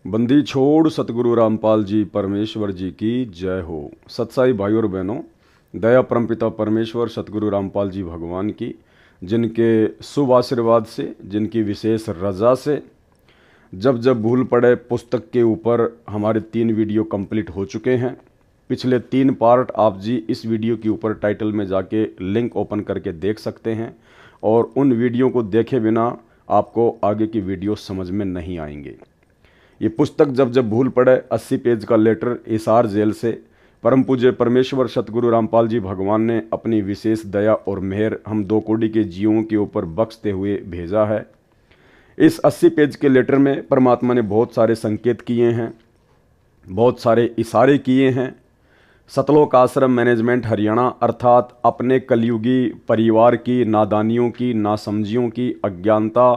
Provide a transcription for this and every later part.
बंदी छोड़ सतगुरु रामपाल जी परमेश्वर जी की जय हो। सत्साई भाई और बहनों, दया परमपिता परमेश्वर सतगुरु रामपाल जी भगवान की, जिनके शुभ आशीर्वाद से, जिनकी विशेष रजा से जब जब भूल पड़े पुस्तक के ऊपर हमारे 3 वीडियो कंप्लीट हो चुके हैं। पिछले 3 पार्ट आप जी इस वीडियो के ऊपर टाइटल में जाके लिंक ओपन करके देख सकते हैं, और उन वीडियो को देखे बिना आपको आगे की वीडियो समझ में नहीं आएंगे। ये पुस्तक जब जब भूल पड़े 80 पेज का लेटर हिसार जेल से परम पूज्य परमेश्वर सतगुरु रामपाल जी भगवान ने अपनी विशेष दया और मेहर हम 2 कोटि के जीवों के ऊपर बख्शते हुए भेजा है। इस 80 पेज के लेटर में परमात्मा ने बहुत सारे संकेत किए हैं, बहुत सारे इशारे किए हैं। सतलोक आश्रम मैनेजमेंट हरियाणा अर्थात अपने कलयुगी परिवार की नादानियों की, नासमझियों की, अज्ञानता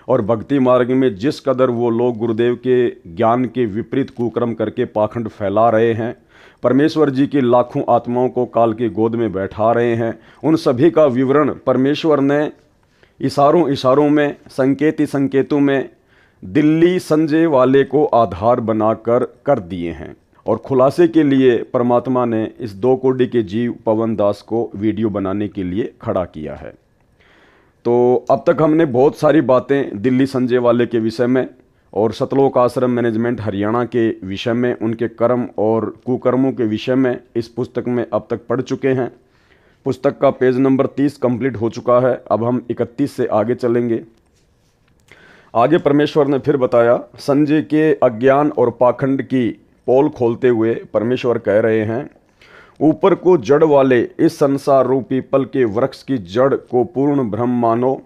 और भक्ति मार्ग में जिस कदर वो लोग गुरुदेव के ज्ञान के विपरीत कुकर्म करके पाखंड फैला रहे हैं, परमेश्वर जी की लाखों आत्माओं को काल की गोद में बैठा रहे हैं, उन सभी का विवरण परमेश्वर ने इशारों इशारों में, संकेती संकेतों में दिल्ली संजय वाले को आधार बनाकर कर दिए हैं। और खुलासे के लिए परमात्मा ने इस 2 कोटि के जीव पवन दास को वीडियो बनाने के लिए खड़ा किया है। तो अब तक हमने बहुत सारी बातें दिल्ली संजय वाले के विषय में और सतलोक आश्रम मैनेजमेंट हरियाणा के विषय में, उनके कर्म और कुकर्मों के विषय में इस पुस्तक में अब तक पढ़ चुके हैं। पुस्तक का पेज नंबर 30 कंप्लीट हो चुका है। अब हम 31 से आगे चलेंगे। आगे परमेश्वर ने फिर बताया, संजय के अज्ञान और पाखंड की पोल खोलते हुए परमेश्वर कह रहे हैं, ऊपर को जड़ वाले इस संसार रूपी पल के वृक्ष की जड़ को पूर्ण ब्रह्म मानो,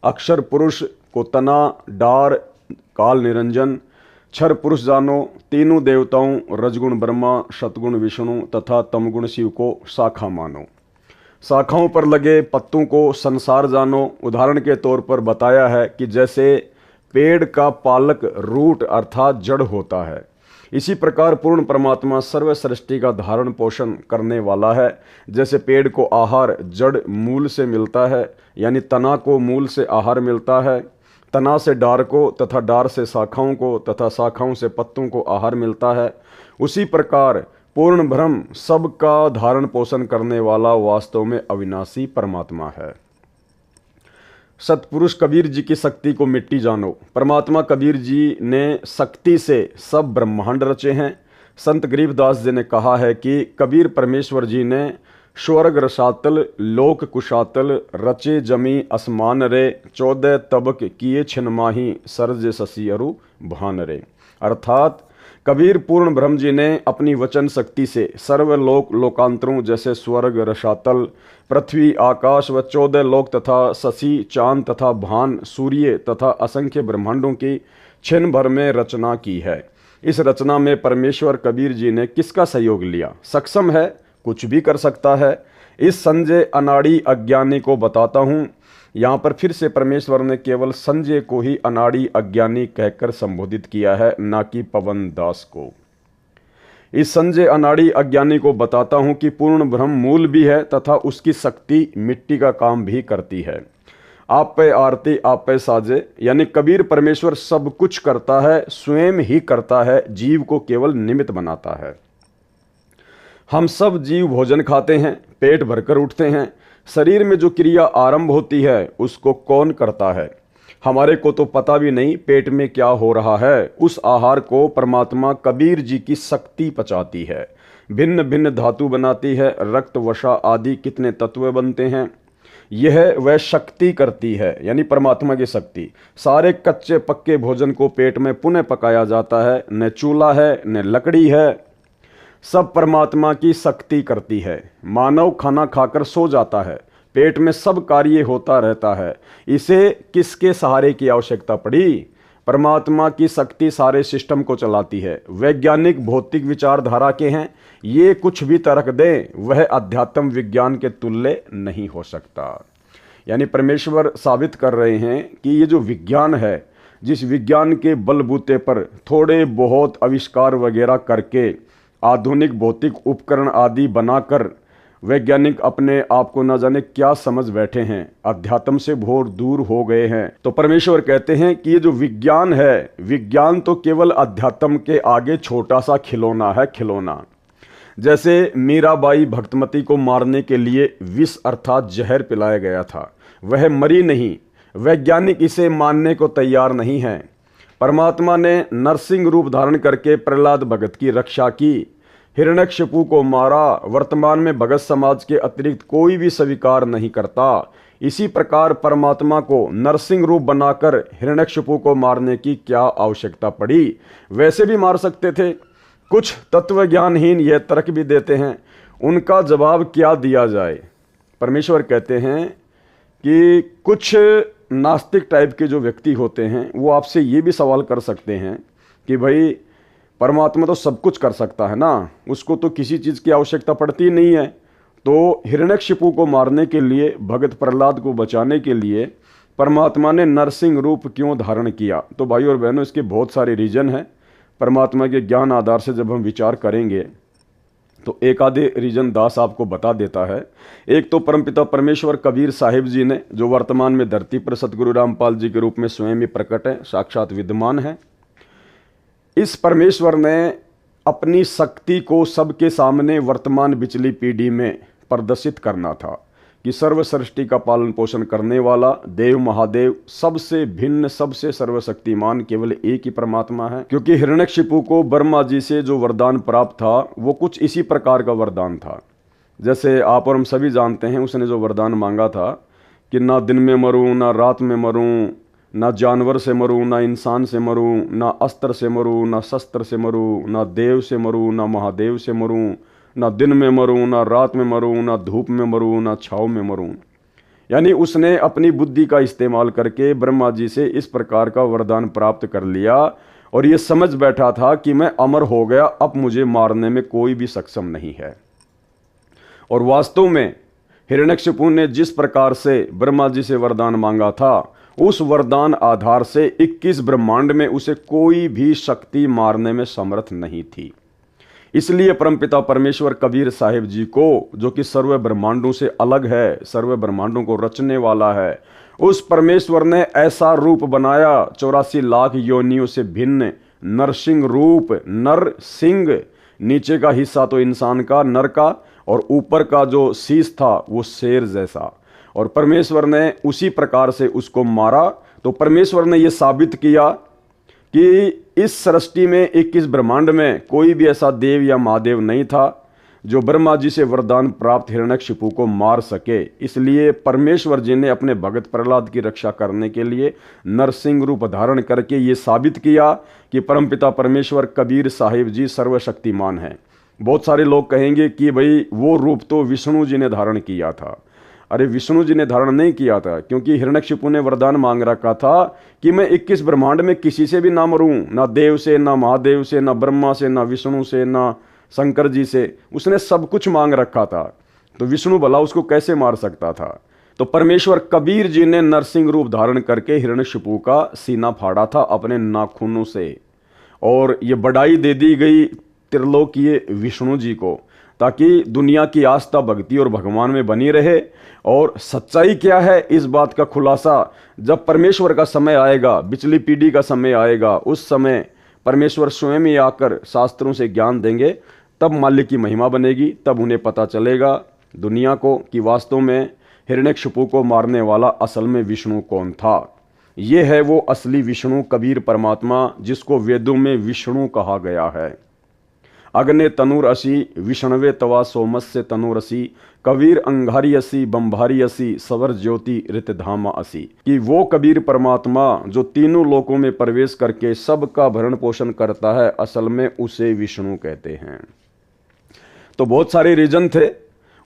अक्षर पुरुष को तना डार काल निरंजन, क्षर पुरुष जानो, तीनों देवताओं रजगुण ब्रह्मा, सतगुण विष्णु तथा तमगुण शिव को शाखा मानो। शाखाओं पर लगे पत्तों को संसार जानो। उदाहरण के तौर पर बताया है कि जैसे पेड़ का पालक रूट अर्थात जड़ होता है, इसी प्रकार पूर्ण परमात्मा सर्व सृष्टि का धारण पोषण करने वाला है। जैसे पेड़ को आहार जड़ मूल से मिलता है, यानी तना को मूल से आहार मिलता है, तना से डार को तथा डार से शाखाओं को तथा शाखाओं से पत्तों को आहार मिलता है, उसी प्रकार पूर्ण ब्रह्म सबका धारण पोषण करने वाला वास्तव में अविनाशी परमात्मा है। सतपुरुष कबीर जी की शक्ति को मिट्टी जानो। परमात्मा कबीर जी ने शक्ति से सब ब्रह्मांड रचे हैं। संत गरीबदास जी ने कहा है कि कबीर परमेश्वर जी ने स्वर्ग रसातल लोक कुशातल रचे जमी असमान रे, 14 तबक किए छिन्माही सरज शशि अरु भान रे। अर्थात कबीर पूर्ण ब्रह्म जी ने अपनी वचन शक्ति से सर्वलोक लोकांतरों जैसे स्वर्ग रसातल पृथ्वी आकाश व 14 लोक तथा शशि चांद तथा भान सूर्य तथा असंख्य ब्रह्मांडों की क्षण भर में रचना की है। इस रचना में परमेश्वर कबीर जी ने किसका सहयोग लिया? सक्षम है, कुछ भी कर सकता है। इस संजय अनाड़ी अज्ञानी को बताता हूँ। यहाँ पर फिर से परमेश्वर ने केवल संजय को ही अनाड़ी अज्ञानी कहकर संबोधित किया है, ना कि पवन दास को। इस संजय अनाड़ी अज्ञानी को बताता हूँ कि पूर्ण ब्रह्म मूल भी है तथा उसकी शक्ति मिट्टी का काम भी करती है। आप पे आरती आप पे साजे, यानी कबीर परमेश्वर सब कुछ करता है, स्वयं ही करता है, जीव को केवल निमित्त बनाता है। हम सब जीव भोजन खाते हैं, पेट भरकर उठते हैं। शरीर में जो क्रिया आरंभ होती है उसको कौन करता है? हमारे को तो पता भी नहीं पेट में क्या हो रहा है। उस आहार को परमात्मा कबीर जी की शक्ति पचाती है, भिन्न भिन्न धातु बनाती है, रक्त वसा आदि कितने तत्व बनते हैं, यह वह शक्ति करती है, यानी परमात्मा की शक्ति। सारे कच्चे पक्के भोजन को पेट में पुनः पकाया जाता है, न चूल्हा है न लकड़ी है, सब परमात्मा की शक्ति करती है। मानव खाना खाकर सो जाता है, पेट में सब कार्य होता रहता है, इसे किसके सहारे की आवश्यकता पड़ी? परमात्मा की शक्ति सारे सिस्टम को चलाती है। वैज्ञानिक भौतिक विचारधारा के हैं, ये कुछ भी तर्क दें, वह अध्यात्म विज्ञान के तुल्य नहीं हो सकता। यानी परमेश्वर साबित कर रहे हैं कि ये जो विज्ञान है, जिस विज्ञान के बलबूते पर थोड़े बहुत आविष्कार वगैरह करके आधुनिक भौतिक उपकरण आदि बनाकर वैज्ञानिक अपने आप को न जाने क्या समझ बैठे हैं, अध्यात्म से घोर दूर हो गए हैं। तो परमेश्वर कहते हैं कि ये जो विज्ञान है, विज्ञान तो केवल अध्यात्म के आगे छोटा सा खिलौना है, खिलौना। जैसे मीराबाई भक्तमती को मारने के लिए विष अर्थात जहर पिलाया गया था, वह मरी नहीं। वैज्ञानिक इसे मानने को तैयार नहीं है। परमात्मा ने नरसिंह रूप धारण करके प्रहलाद भगत की रक्षा की, हिरण्यकशिपु को मारा। वर्तमान में भगत समाज के अतिरिक्त कोई भी स्वीकार नहीं करता। इसी प्रकार परमात्मा को नरसिंह रूप बनाकर हिरण्यकशिपु को मारने की क्या आवश्यकता पड़ी? वैसे भी मार सकते थे। कुछ तत्वज्ञानहीन यह तर्क भी देते हैं, उनका जवाब क्या दिया जाए? परमेश्वर कहते हैं कि कुछ नास्तिक टाइप के जो व्यक्ति होते हैं वो आपसे ये भी सवाल कर सकते हैं कि भाई परमात्मा तो सब कुछ कर सकता है ना, उसको तो किसी चीज़ की आवश्यकता पड़ती नहीं है, तो हिरण्यकशिपु को मारने के लिए, भगत प्रहलाद को बचाने के लिए परमात्मा ने नरसिंह रूप क्यों धारण किया? तो भाई और बहनों, इसके बहुत सारे रीजन हैं। परमात्मा के ज्ञान आधार से जब हम विचार करेंगे तो एक आधे रीजन दास आपको बता देता है। एक तो परमपिता परमेश्वर कबीर साहिब जी ने, जो वर्तमान में धरती पर सतगुरु रामपाल जी के रूप में स्वयं ही प्रकट है, साक्षात विद्यमान है। इस परमेश्वर ने अपनी शक्ति को सबके सामने वर्तमान पिछली पीढ़ी में प्रदर्शित करना था कि सर्व सृष्टि का पालन पोषण करने वाला देव महादेव, सबसे भिन्न, सबसे सर्वशक्तिमान केवल एक ही परमात्मा है। क्योंकि हिरण्यकशिपु को ब्रह्मा जी से जो वरदान प्राप्त था वो कुछ इसी प्रकार का वरदान था। जैसे आप और हम सभी जानते हैं, उसने जो वरदान मांगा था कि ना दिन में मरूं, ना रात में मरूं, ना जानवर से मरूं, ना इंसान से मरूं, ना अस्त्र से मरूं, ना शस्त्र से मरूं, ना देव से मरूं, ना महादेव से मरूं, ना दिन में मरूं, ना रात में मरूं, ना धूप में मरूं, ना छाँव में मरूं। यानी उसने अपनी बुद्धि का इस्तेमाल करके ब्रह्मा जी से इस प्रकार का वरदान प्राप्त कर लिया और ये समझ बैठा था कि मैं अमर हो गया, अब मुझे मारने में कोई भी सक्षम नहीं है। और वास्तव में हिरण्यकशिपु ने जिस प्रकार से ब्रह्मा जी से वरदान मांगा था, उस वरदान आधार से 21 ब्रह्मांड में उसे कोई भी शक्ति मारने में समर्थ नहीं थी। इसलिए परमपिता परमेश्वर कबीर साहिब जी को, जो कि सर्व ब्रह्मांडों से अलग है, सर्व ब्रह्मांडों को रचने वाला है, उस परमेश्वर ने ऐसा रूप बनाया 84 लाख योनियों से भिन्न नरसिंह रूप। नर सिंह, नीचे का हिस्सा तो इंसान का, नर का, और ऊपर का जो शीश था वो शेर जैसा। और परमेश्वर ने उसी प्रकार से उसको मारा। तो परमेश्वर ने यह साबित किया कि इस सृष्टि में 21 ब्रह्मांड में कोई भी ऐसा देव या महादेव नहीं था जो ब्रह्मा जी से वरदान प्राप्त हिरण्यकशिपु को मार सके। इसलिए परमेश्वर जी ने अपने भगत प्रहलाद की रक्षा करने के लिए नरसिंह रूप धारण करके ये साबित किया कि परमपिता परमेश्वर कबीर साहिब जी सर्वशक्तिमान हैं। बहुत सारे लोग कहेंगे कि भाई वो रूप तो विष्णु जी ने धारण किया था। अरे विष्णु जी ने धारण नहीं किया था, क्योंकि हिरण्यकशिपु ने वरदान मांग रखा था कि मैं 21 ब्रह्मांड में किसी से भी ना मरूं, ना देव से, ना महादेव से, ना ब्रह्मा से, ना विष्णु से, ना शंकर जी से। उसने सब कुछ मांग रखा था, तो विष्णु भला उसको कैसे मार सकता था? तो परमेश्वर कबीर जी ने नरसिंह रूप धारण करके हिरण्यकशिपु का सीना फाड़ा था अपने नाखूनों से, और ये बढ़ाई दे दी गई त्रिलोकीय विष्णु जी को, ताकि दुनिया की आस्था, भक्ति और भगवान में बनी रहे। और सच्चाई क्या है, इस बात का खुलासा जब परमेश्वर का समय आएगा, पिछली पीढ़ी का समय आएगा, उस समय परमेश्वर स्वयं ही आकर शास्त्रों से ज्ञान देंगे, तब मालिक की महिमा बनेगी। तब उन्हें पता चलेगा दुनिया को कि वास्तव में हिरण्यकशिपु को मारने वाला असल में विष्णु कौन था। ये है वो असली विष्णु, कबीर परमात्मा, जिसको वेदों में विष्णु कहा गया है। अग्ने तनुर असी, विष्णवे तवा सोमस्य तनुर असी, कबीर अंगारी असी, बंभारी असी, सवर ज्योति ऋतधामा असी। कि वो कबीर परमात्मा जो तीनों लोकों में प्रवेश करके सबका भरण पोषण करता है, असल में उसे विष्णु कहते हैं। तो बहुत सारे रीजन थे,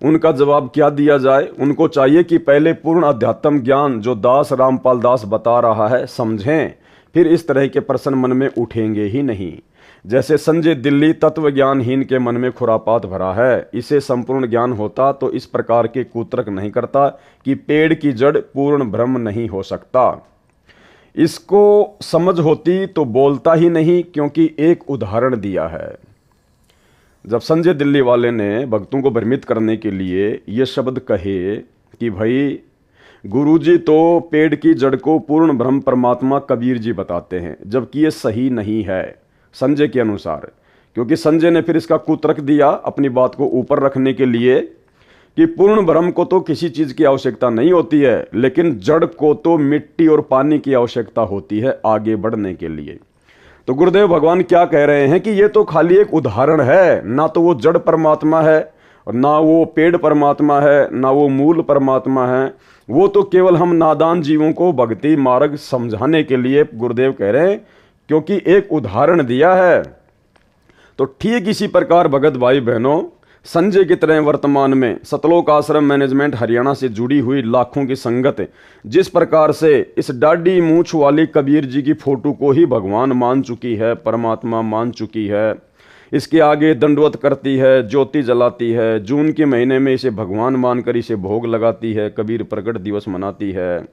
उनका जवाब क्या दिया जाए? उनको चाहिए कि पहले पूर्ण अध्यात्म ज्ञान जो दास रामपाल दास बता रहा है समझें, फिर इस तरह के प्रश्न मन में उठेंगे ही नहीं। जैसे संजय दिल्ली तत्व ज्ञानहीन के मन में खुरापात भरा है, इसे संपूर्ण ज्ञान होता तो इस प्रकार के कुतर्क नहीं करता कि पेड़ की जड़ पूर्ण ब्रह्म नहीं हो सकता। इसको समझ होती तो बोलता ही नहीं, क्योंकि एक उदाहरण दिया है। जब संजय दिल्ली वाले ने भक्तों को भ्रमित करने के लिए ये शब्द कहे कि भाई गुरुजी तो पेड़ की जड़ को पूर्ण ब्रह्म परमात्मा कबीर जी बताते हैं, जबकि ये सही नहीं है संजय के अनुसार। क्योंकि संजय ने फिर इसका कुतर्क दिया अपनी बात को ऊपर रखने के लिए कि पूर्ण ब्रह्म को तो किसी चीज की आवश्यकता नहीं होती है, लेकिन जड़ को तो मिट्टी और पानी की आवश्यकता होती है आगे बढ़ने के लिए। तो गुरुदेव भगवान क्या कह रहे हैं कि ये तो खाली एक उदाहरण है, ना तो वो जड़ परमात्मा है और ना वो पेड़ परमात्मा है, ना वो मूल परमात्मा है। वो तो केवल हम नादान जीवों को भक्ति मार्ग समझाने के लिए गुरुदेव कह रहे हैं, क्योंकि एक उदाहरण दिया है। तो ठीक इसी प्रकार भगत भाई बहनों, संजय की तरह वर्तमान में सतलोक आश्रम मैनेजमेंट हरियाणा से जुड़ी हुई लाखों की संगत जिस प्रकार से इस डाढ़ी मूंछ वाली कबीर जी की फोटो को ही भगवान मान चुकी है, परमात्मा मान चुकी है, इसके आगे दंडवत करती है, ज्योति जलाती है, जून के महीने में इसे भगवान मानकर इसे भोग लगाती है, कबीर प्रकट दिवस मनाती है।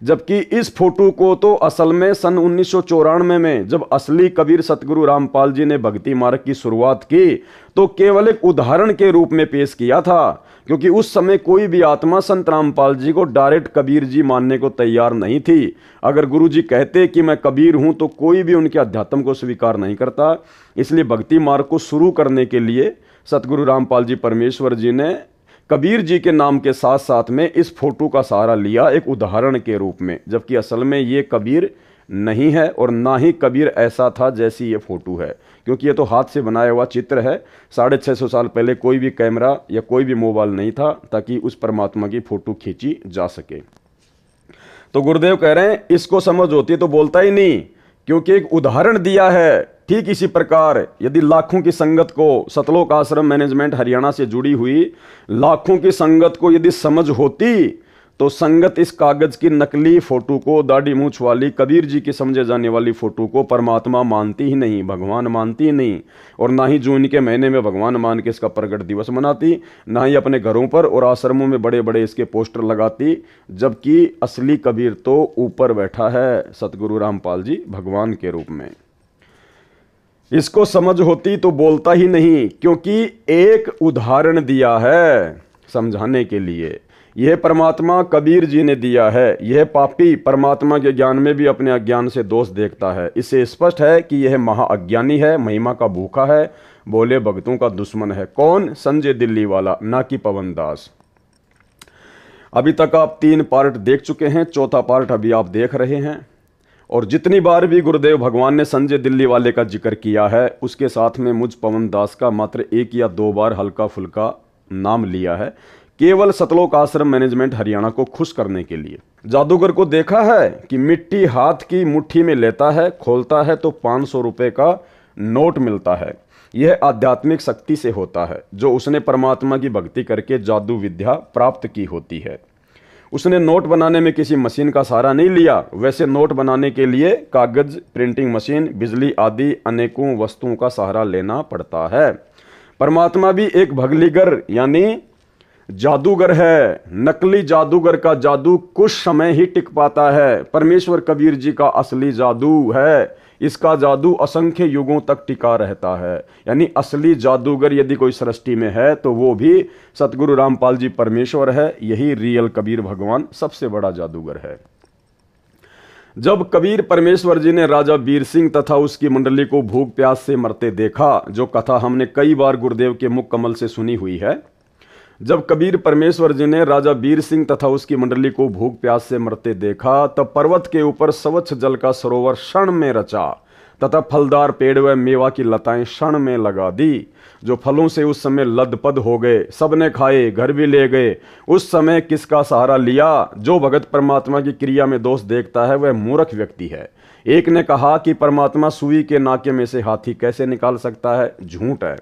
जबकि इस फोटो को तो असल में सन 1994 में जब असली कबीर सतगुरु रामपाल जी ने भक्ति मार्ग की शुरुआत की तो केवल एक उदाहरण के रूप में पेश किया था, क्योंकि उस समय कोई भी आत्मा संत रामपाल जी को डायरेक्ट कबीर जी मानने को तैयार नहीं थी। अगर गुरु जी कहते कि मैं कबीर हूं तो कोई भी उनके अध्यात्म को स्वीकार नहीं करता। इसलिए भक्ति मार्ग को शुरू करने के लिए सतगुरु रामपाल जी परमेश्वर जी ने कबीर जी के नाम के साथ साथ में इस फोटो का सहारा लिया एक उदाहरण के रूप में, जबकि असल में ये कबीर नहीं है और ना ही कबीर ऐसा था जैसी ये फोटो है, क्योंकि ये तो हाथ से बनाया हुआ चित्र है। 650 साल पहले कोई भी कैमरा या कोई भी मोबाइल नहीं था ताकि उस परमात्मा की फोटो खींची जा सके। तो गुरुदेव कह रहे हैं इसको समझ होती तो बोलता ही नहीं, क्योंकि एक उदाहरण दिया है। ठीक इसी प्रकार यदि लाखों की संगत को सतलोक आश्रम मैनेजमेंट हरियाणा से जुड़ी हुई लाखों की संगत को यदि समझ होती तो संगत इस कागज की नकली फोटो को, दाढ़ी मूंछ वाली कबीर जी की समझे जाने वाली फोटो को परमात्मा मानती ही नहीं, भगवान मानती ही नहीं, और ना ही जून के महीने में भगवान मान के इसका प्रकट दिवस मनाती, ना ही अपने घरों पर और आश्रमों में बड़े बड़े इसके पोस्टर लगाती। जबकि असली कबीर तो ऊपर बैठा है सतगुरु रामपाल जी भगवान के रूप में। इसको समझ होती तो बोलता ही नहीं, क्योंकि एक उदाहरण दिया है समझाने के लिए। यह परमात्मा कबीर जी ने दिया है। यह पापी परमात्मा के ज्ञान में भी अपने अज्ञान से दोष देखता है। इससे स्पष्ट है कि यह महाअज्ञानी है, महिमा का भूखा है, बोले भक्तों का दुश्मन है। कौन? संजय दिल्ली वाला, ना कि पवन दास। अभी तक आप 3 पार्ट देख चुके हैं, चौथा पार्ट अभी आप देख रहे हैं। और जितनी बार भी गुरुदेव भगवान ने संजय दिल्ली वाले का जिक्र किया है उसके साथ में मुझ पवन दास का मात्र 1 या 2 बार हल्का फुल्का नाम लिया है, केवल सतलोक आश्रम मैनेजमेंट हरियाणा को खुश करने के लिए। जादूगर को देखा है कि मिट्टी हाथ की मुट्ठी में लेता है, खोलता है तो 500 रुपए का नोट मिलता है। यह आध्यात्मिक शक्ति से होता है जो उसने परमात्मा की भक्ति करके जादू विद्या प्राप्त की होती है। उसने नोट बनाने में किसी मशीन का सहारा नहीं लिया। वैसे नोट बनाने के लिए कागज, प्रिंटिंग मशीन, बिजली आदि अनेकों वस्तुओं का सहारा लेना पड़ता है। परमात्मा भी एक भगलीगर यानी जादूगर है। नकली जादूगर का जादू कुछ समय ही टिक पाता है। परमेश्वर कबीर जी का असली जादू है, इसका जादू असंख्य युगों तक टिका रहता है। यानी असली जादूगर यदि कोई सृष्टि में है तो वो भी सतगुरु रामपाल जी परमेश्वर है। यही रियल कबीर भगवान सबसे बड़ा जादूगर है। जब कबीर परमेश्वर जी ने राजा वीर सिंह तथा उसकी मंडली को भूख प्यास से मरते देखा, जो कथा हमने कई बार गुरुदेव के मुख कमल से सुनी हुई है, जब कबीर परमेश्वर जी ने राजा वीर सिंह तथा उसकी मंडली को भूख प्यास से मरते देखा, तब पर्वत के ऊपर स्वच्छ जल का सरोवर क्षण में रचा तथा फलदार पेड़ व मेवा की लताएं क्षण में लगा दी। जो फलों से उस समय लदपद हो गए, सबने खाए, घर भी ले गए। उस समय किसका सहारा लिया? जो भगत परमात्मा की क्रिया में दोष देखता है वह मूर्ख व्यक्ति है। एक ने कहा कि परमात्मा सुई के नाके में से हाथी कैसे निकाल सकता है? झूठ है।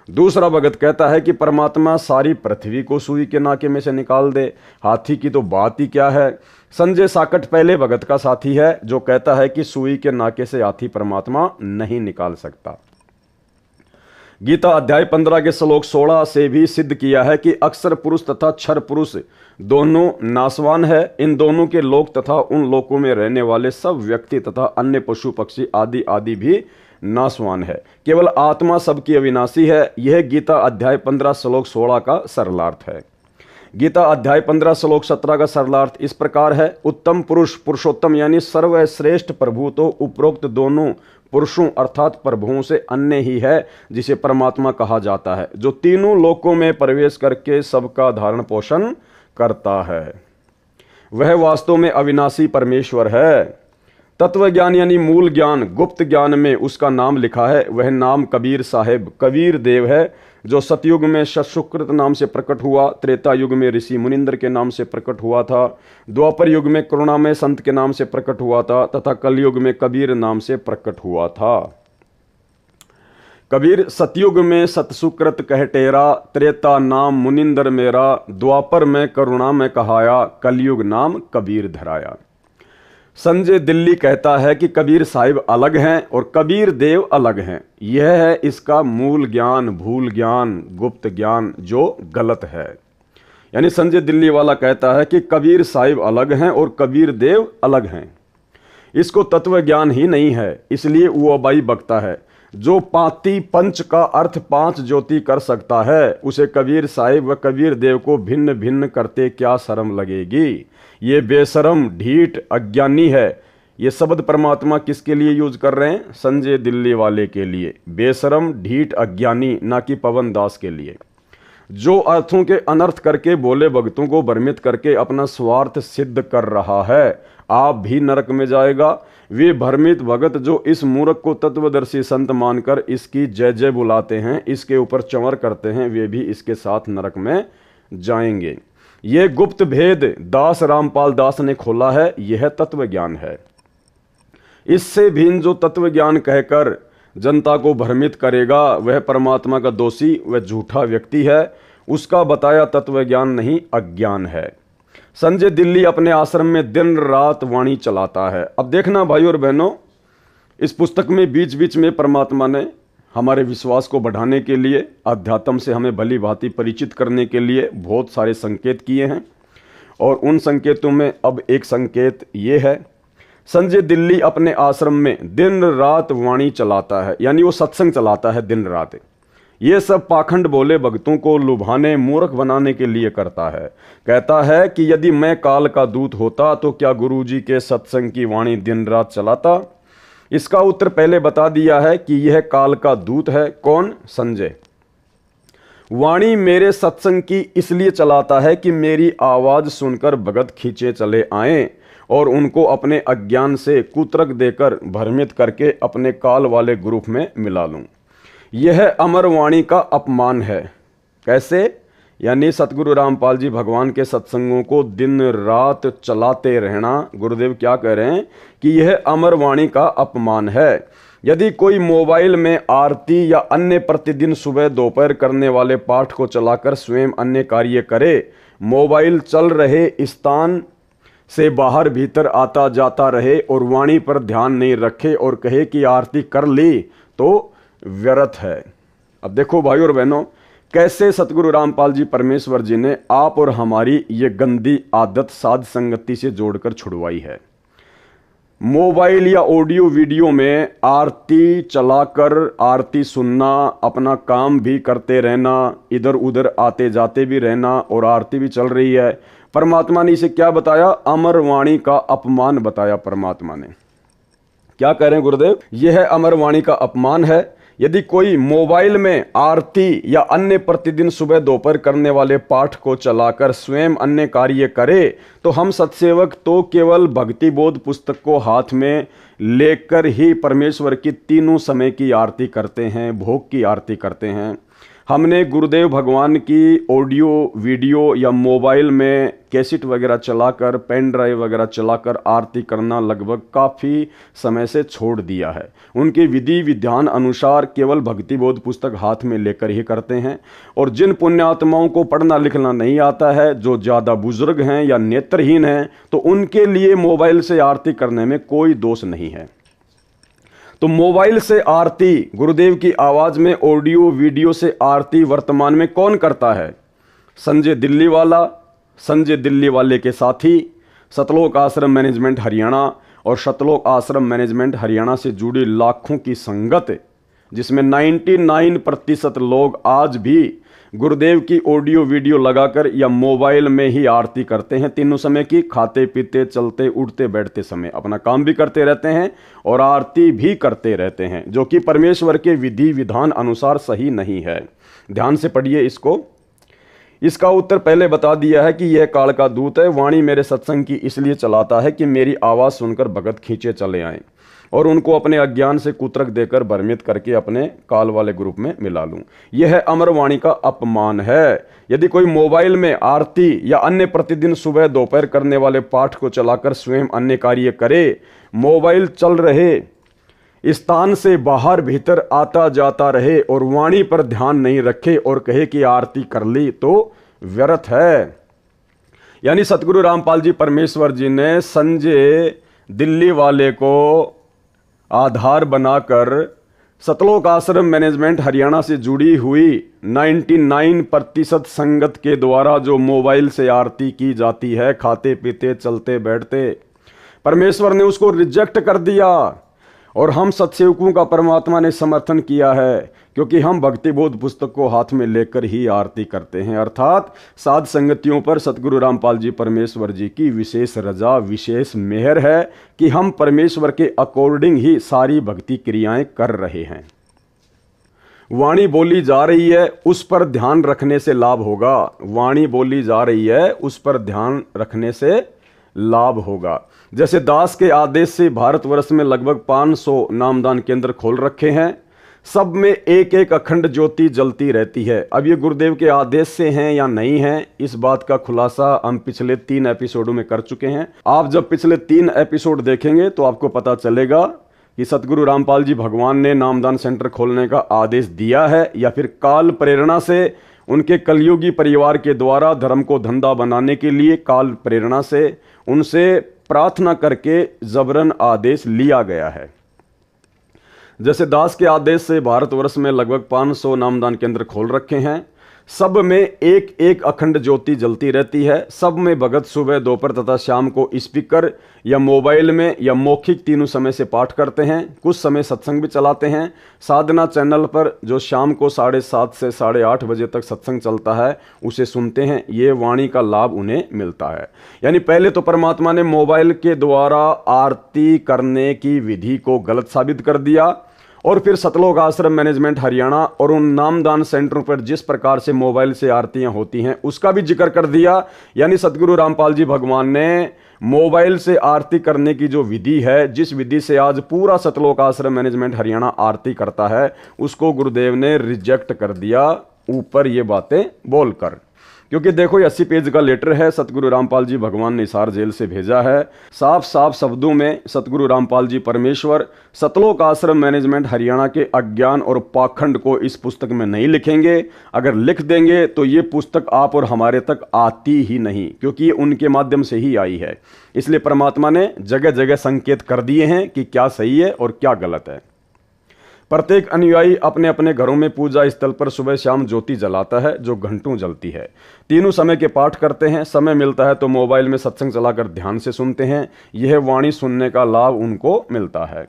दूसरा भगत कहता है कि परमात्मा सारी पृथ्वी को सुई के नाके में से निकाल दे, हाथी की तो बात ही क्या है। संजय साकट पहले भगत का साथी है जो कहता है कि सुई के नाके से हाथी परमात्मा नहीं निकाल सकता। गीता अध्याय 15 के श्लोक 16 से भी सिद्ध किया है कि अक्षर पुरुष तथा क्षर पुरुष दोनों नाशवान है। इन दोनों के लोक तथा उन लोकों में रहने वाले सब व्यक्ति तथा अन्य पशु पक्षी आदि आदि भी नाशवान है, केवल आत्मा सबकी अविनाशी है। यह गीता अध्याय 15 श्लोक 16 का सरलार्थ है। गीता अध्याय 15 श्लोक 17 का सरलार्थ इस प्रकार है। उत्तम पुरुष, पुरुषोत्तम यानी सर्वश्रेष्ठ प्रभु तो उपरोक्त दोनों पुरुषों अर्थात प्रभुओं से अन्य ही है, जिसे परमात्मा कहा जाता है, जो तीनों लोकों में प्रवेश करके सबका धारण पोषण करता है। वह वास्तव में अविनाशी परमेश्वर है। तत्व ज्ञान यानी मूल ज्ञान, गुप्त ज्ञान में उसका नाम लिखा है। वह नाम कबीर साहेब, कबीर देव है, जो सतयुग में सत्सुकृत नाम से प्रकट हुआ, त्रेता युग में ऋषि मुनिंद्र के नाम से प्रकट हुआ था, द्वापर युग में करुणामय संत के नाम से प्रकट हुआ था तथा कलयुग में कबीर नाम से प्रकट हुआ था। कबीर सतयुग में सतसुकृत कह टेरा, त्रेता नाम मुनिंदर मेरा, द्वापर में करुणा में कहाया, कलयुग नाम कबीर धराया। संजय दिल्ली कहता है कि कबीर साहिब अलग हैं और कबीर देव अलग हैं। यह है इसका मूल ज्ञान, भूल ज्ञान, गुप्त ज्ञान जो गलत है। यानी संजय दिल्ली वाला कहता है कि कबीर साहिब अलग हैं और कबीर देव अलग हैं। इसको तत्व ज्ञान ही नहीं है, इसलिए वो अबाई बकता है। जो पाती पंच का अर्थ पांच ज्योति कर सकता है, उसे कबीर साहिब व कबीर देव को भिन्न भिन्न करते क्या शर्म लगेगी। ये बेशरम, ढीठ, अज्ञानी है। ये शब्द परमात्मा किसके लिए यूज कर रहे हैं? संजय दिल्ली वाले के लिए। बेशरम, ढीठ, अज्ञानी, ना कि पवन दास के लिए। जो अर्थों के अनर्थ करके बोले भक्तों को भ्रमित करके अपना स्वार्थ सिद्ध कर रहा है, आप भी नरक में जाएगा। वे भ्रमित भगत जो इस मूर्ख को तत्वदर्शी संत मानकर इसकी जय जय बुलाते हैं, इसके ऊपर चंवर करते हैं, वे भी इसके साथ नरक में जाएंगे। ये गुप्त भेद दास रामपाल दास ने खोला है, यह तत्व ज्ञान है। इससे भिन्न जो तत्व ज्ञान कहकर जनता को भ्रमित करेगा, वह परमात्मा का दोषी व झूठा व्यक्ति है। उसका बताया तत्व ज्ञान नहीं, अज्ञान है। संजय दिल्ली अपने आश्रम में दिन रात वाणी चलाता है। अब देखना भाई और बहनों, इस पुस्तक में बीच बीच में परमात्मा ने हमारे विश्वास को बढ़ाने के लिए, अध्यात्म से हमें भली भांति परिचित करने के लिए बहुत सारे संकेत किए हैं। और उन संकेतों में अब एक संकेत ये है, संजय दिल्ली अपने आश्रम में दिन रात वाणी चलाता है, यानी वो सत्संग चलाता है दिन रात। ये सब पाखंड बोले भक्तों को लुभाने, मूर्ख बनाने के लिए करता है। कहता है कि यदि मैं काल का दूत होता तो क्या गुरुजी के सत्संग की वाणी दिन रात चलाता। इसका उत्तर पहले बता दिया है कि यह काल का दूत है। कौन? संजय। वाणी मेरे सत्संग की इसलिए चलाता है कि मेरी आवाज सुनकर भगत खींचे चले आएं और उनको अपने अज्ञान से कुतर्क देकर भ्रमित करके अपने काल वाले ग्रुप में मिला लूं। यह अमर वाणी का अपमान है। कैसे? यानी सतगुरु रामपाल जी भगवान के सत्संगों को दिन रात चलाते रहना। गुरुदेव क्या कह रहे हैं कि यह अमर वाणी का अपमान है। यदि कोई मोबाइल में आरती या अन्य प्रतिदिन सुबह दोपहर करने वाले पाठ को चलाकर स्वयं अन्य कार्य करे, मोबाइल चल रहे स्थान से बाहर भीतर आता जाता रहे और वाणी पर ध्यान नहीं रखे और कहे कि आरती कर ली, तो व्यर्थ है। अब देखो भाई और बहनों, कैसे सतगुरु रामपाल जी परमेश्वर जी ने आप और हमारी ये गंदी आदत साध संगति से जोड़कर छुड़वाई है। मोबाइल या ऑडियो वीडियो में आरती चलाकर आरती सुनना, अपना काम भी करते रहना, इधर उधर आते जाते भी रहना और आरती भी चल रही है। परमात्मा ने इसे क्या बताया? अमर वाणी का अपमान बताया। परमात्मा ने क्या कह रहे हैं गुरुदेव? यह अमर वाणी का अपमान है। यदि कोई मोबाइल में आरती या अन्य प्रतिदिन सुबह दोपहर करने वाले पाठ को चलाकर स्वयं अन्य कार्य करे, तो हम सत्सेवक तो केवल भक्ति बोध पुस्तक को हाथ में लेकर ही परमेश्वर की तीनों समय की आरती करते हैं, भोग की आरती करते हैं। हमने गुरुदेव भगवान की ऑडियो वीडियो या मोबाइल में कैसेट वगैरह चलाकर, पेन ड्राइव वगैरह चलाकर आरती करना लगभग काफ़ी समय से छोड़ दिया है। उनके विधि विधान अनुसार केवल भक्ति बोध पुस्तक हाथ में लेकर ही करते हैं। और जिन पुण्यात्माओं को पढ़ना लिखना नहीं आता है, जो ज़्यादा बुजुर्ग हैं या नेत्रहीन हैं, तो उनके लिए मोबाइल से आरती करने में कोई दोष नहीं है। तो मोबाइल से आरती, गुरुदेव की आवाज में ऑडियो वीडियो से आरती वर्तमान में कौन करता है? संजय दिल्ली वाला, संजय दिल्ली वाले के साथी, सतलोक आश्रम मैनेजमेंट हरियाणा और सतलोक आश्रम मैनेजमेंट हरियाणा से जुड़ी लाखों की संगत, जिसमें 99% लोग आज भी गुरुदेव की ऑडियो वीडियो लगाकर या मोबाइल में ही आरती करते हैं। तीनों समय की, खाते पीते चलते उठते बैठते समय अपना काम भी करते रहते हैं और आरती भी करते रहते हैं, जो कि परमेश्वर के विधि विधान अनुसार सही नहीं है। ध्यान से पढ़िए इसको। इसका उत्तर पहले बता दिया है कि यह काल का दूत है। वाणी मेरे सत्संग की इसलिए चलाता है कि मेरी आवाज़ सुनकर भगत खींचे चले आएं और उनको अपने अज्ञान से कुतरक देकर भ्रमित करके अपने काल वाले ग्रुप में मिला लूं। यह अमर वाणी का अपमान है। यदि कोई मोबाइल में आरती या अन्य प्रतिदिन सुबह दोपहर करने वाले पाठ को चलाकर स्वयं अन्य कार्य करे, मोबाइल चल रहे स्थान से बाहर भीतर आता जाता रहे और वाणी पर ध्यान नहीं रखे और कहे कि आरती कर ली, तो व्यर्थ है। यानी सतगुरु रामपाल जी परमेश्वर जी ने संजय दिल्ली वाले को आधार बनाकर सतलोक आश्रम मैनेजमेंट हरियाणा से जुड़ी हुई 99% संगत के द्वारा जो मोबाइल से आरती की जाती है, खाते पीते चलते बैठते, परमेश्वर ने उसको रिजेक्ट कर दिया और हम सत्सेवकों का परमात्मा ने समर्थन किया है, क्योंकि हम भक्ति बोध पुस्तक को हाथ में लेकर ही आरती करते हैं। अर्थात साध संगतियों पर सतगुरु रामपाल जी परमेश्वर जी की विशेष रजा, विशेष मेहर है कि हम परमेश्वर के अकॉर्डिंग ही सारी भक्ति क्रियाएं कर रहे हैं। वाणी बोली जा रही है, उस पर ध्यान रखने से लाभ होगा। वाणी बोली जा रही है, उस पर ध्यान रखने से लाभ होगा। जैसे दास के आदेश से भारतवर्ष में लगभग 500 नामदान केंद्र खोल रखे हैं, सब में एक एक अखंड ज्योति जलती रहती है। अब ये गुरुदेव के आदेश से हैं या नहीं हैं, इस बात का खुलासा हम पिछले 3 एपिसोडों में कर चुके हैं। आप जब पिछले 3 एपिसोड देखेंगे तो आपको पता चलेगा कि सतगुरु रामपाल जी भगवान ने नामदान सेंटर खोलने का आदेश दिया है या फिर काल प्रेरणा से उनके कलयुगी परिवार के द्वारा धर्म को धंधा बनाने के लिए काल प्रेरणा से उनसे प्रार्थना करके जबरन आदेश लिया गया है। जैसे दास के आदेश से भारतवर्ष में लगभग 500 नामदान केंद्र खोल रखे हैं, सब में एक एक अखंड ज्योति जलती रहती है। सब में भगत सुबह दोपहर तथा शाम को स्पीकर या मोबाइल में या मौखिक तीनों समय से पाठ करते हैं। कुछ समय सत्संग भी चलाते हैं। साधना चैनल पर जो शाम को 7:30 से 8:30 बजे तक सत्संग चलता है, उसे सुनते हैं। ये वाणी का लाभ उन्हें मिलता है। यानी पहले तो परमात्मा ने मोबाइल के द्वारा आरती करने की विधि को गलत साबित कर दिया और फिर सतलोक आश्रम मैनेजमेंट हरियाणा और उन नामदान सेंटरों पर जिस प्रकार से मोबाइल से आरतियां होती हैं उसका भी जिक्र कर दिया। यानी सतगुरु रामपाल जी भगवान ने मोबाइल से आरती करने की जो विधि है, जिस विधि से आज पूरा सतलोक आश्रम मैनेजमेंट हरियाणा आरती करता है, उसको गुरुदेव ने रिजेक्ट कर दिया ऊपर ये बातें बोलकर। क्योंकि देखो, ये 80 पेज का लेटर है, सतगुरु रामपाल जी भगवान ने हिसार जेल से भेजा है। साफ साफ शब्दों में सतगुरु रामपाल जी परमेश्वर सतलोक आश्रम मैनेजमेंट हरियाणा के अज्ञान और पाखंड को इस पुस्तक में नहीं लिखेंगे। अगर लिख देंगे तो ये पुस्तक आप और हमारे तक आती ही नहीं, क्योंकि ये उनके माध्यम से ही आई है। इसलिए परमात्मा ने जगह जगह संकेत कर दिए हैं कि क्या सही है और क्या गलत है। प्रत्येक अनुयायी अपने अपने घरों में पूजा स्थल पर सुबह शाम ज्योति जलाता है, जो घंटों जलती है। तीनों समय के पाठ करते हैं। समय मिलता है तो मोबाइल में सत्संग चलाकर ध्यान से सुनते हैं। यह वाणी सुनने का लाभ उनको मिलता है।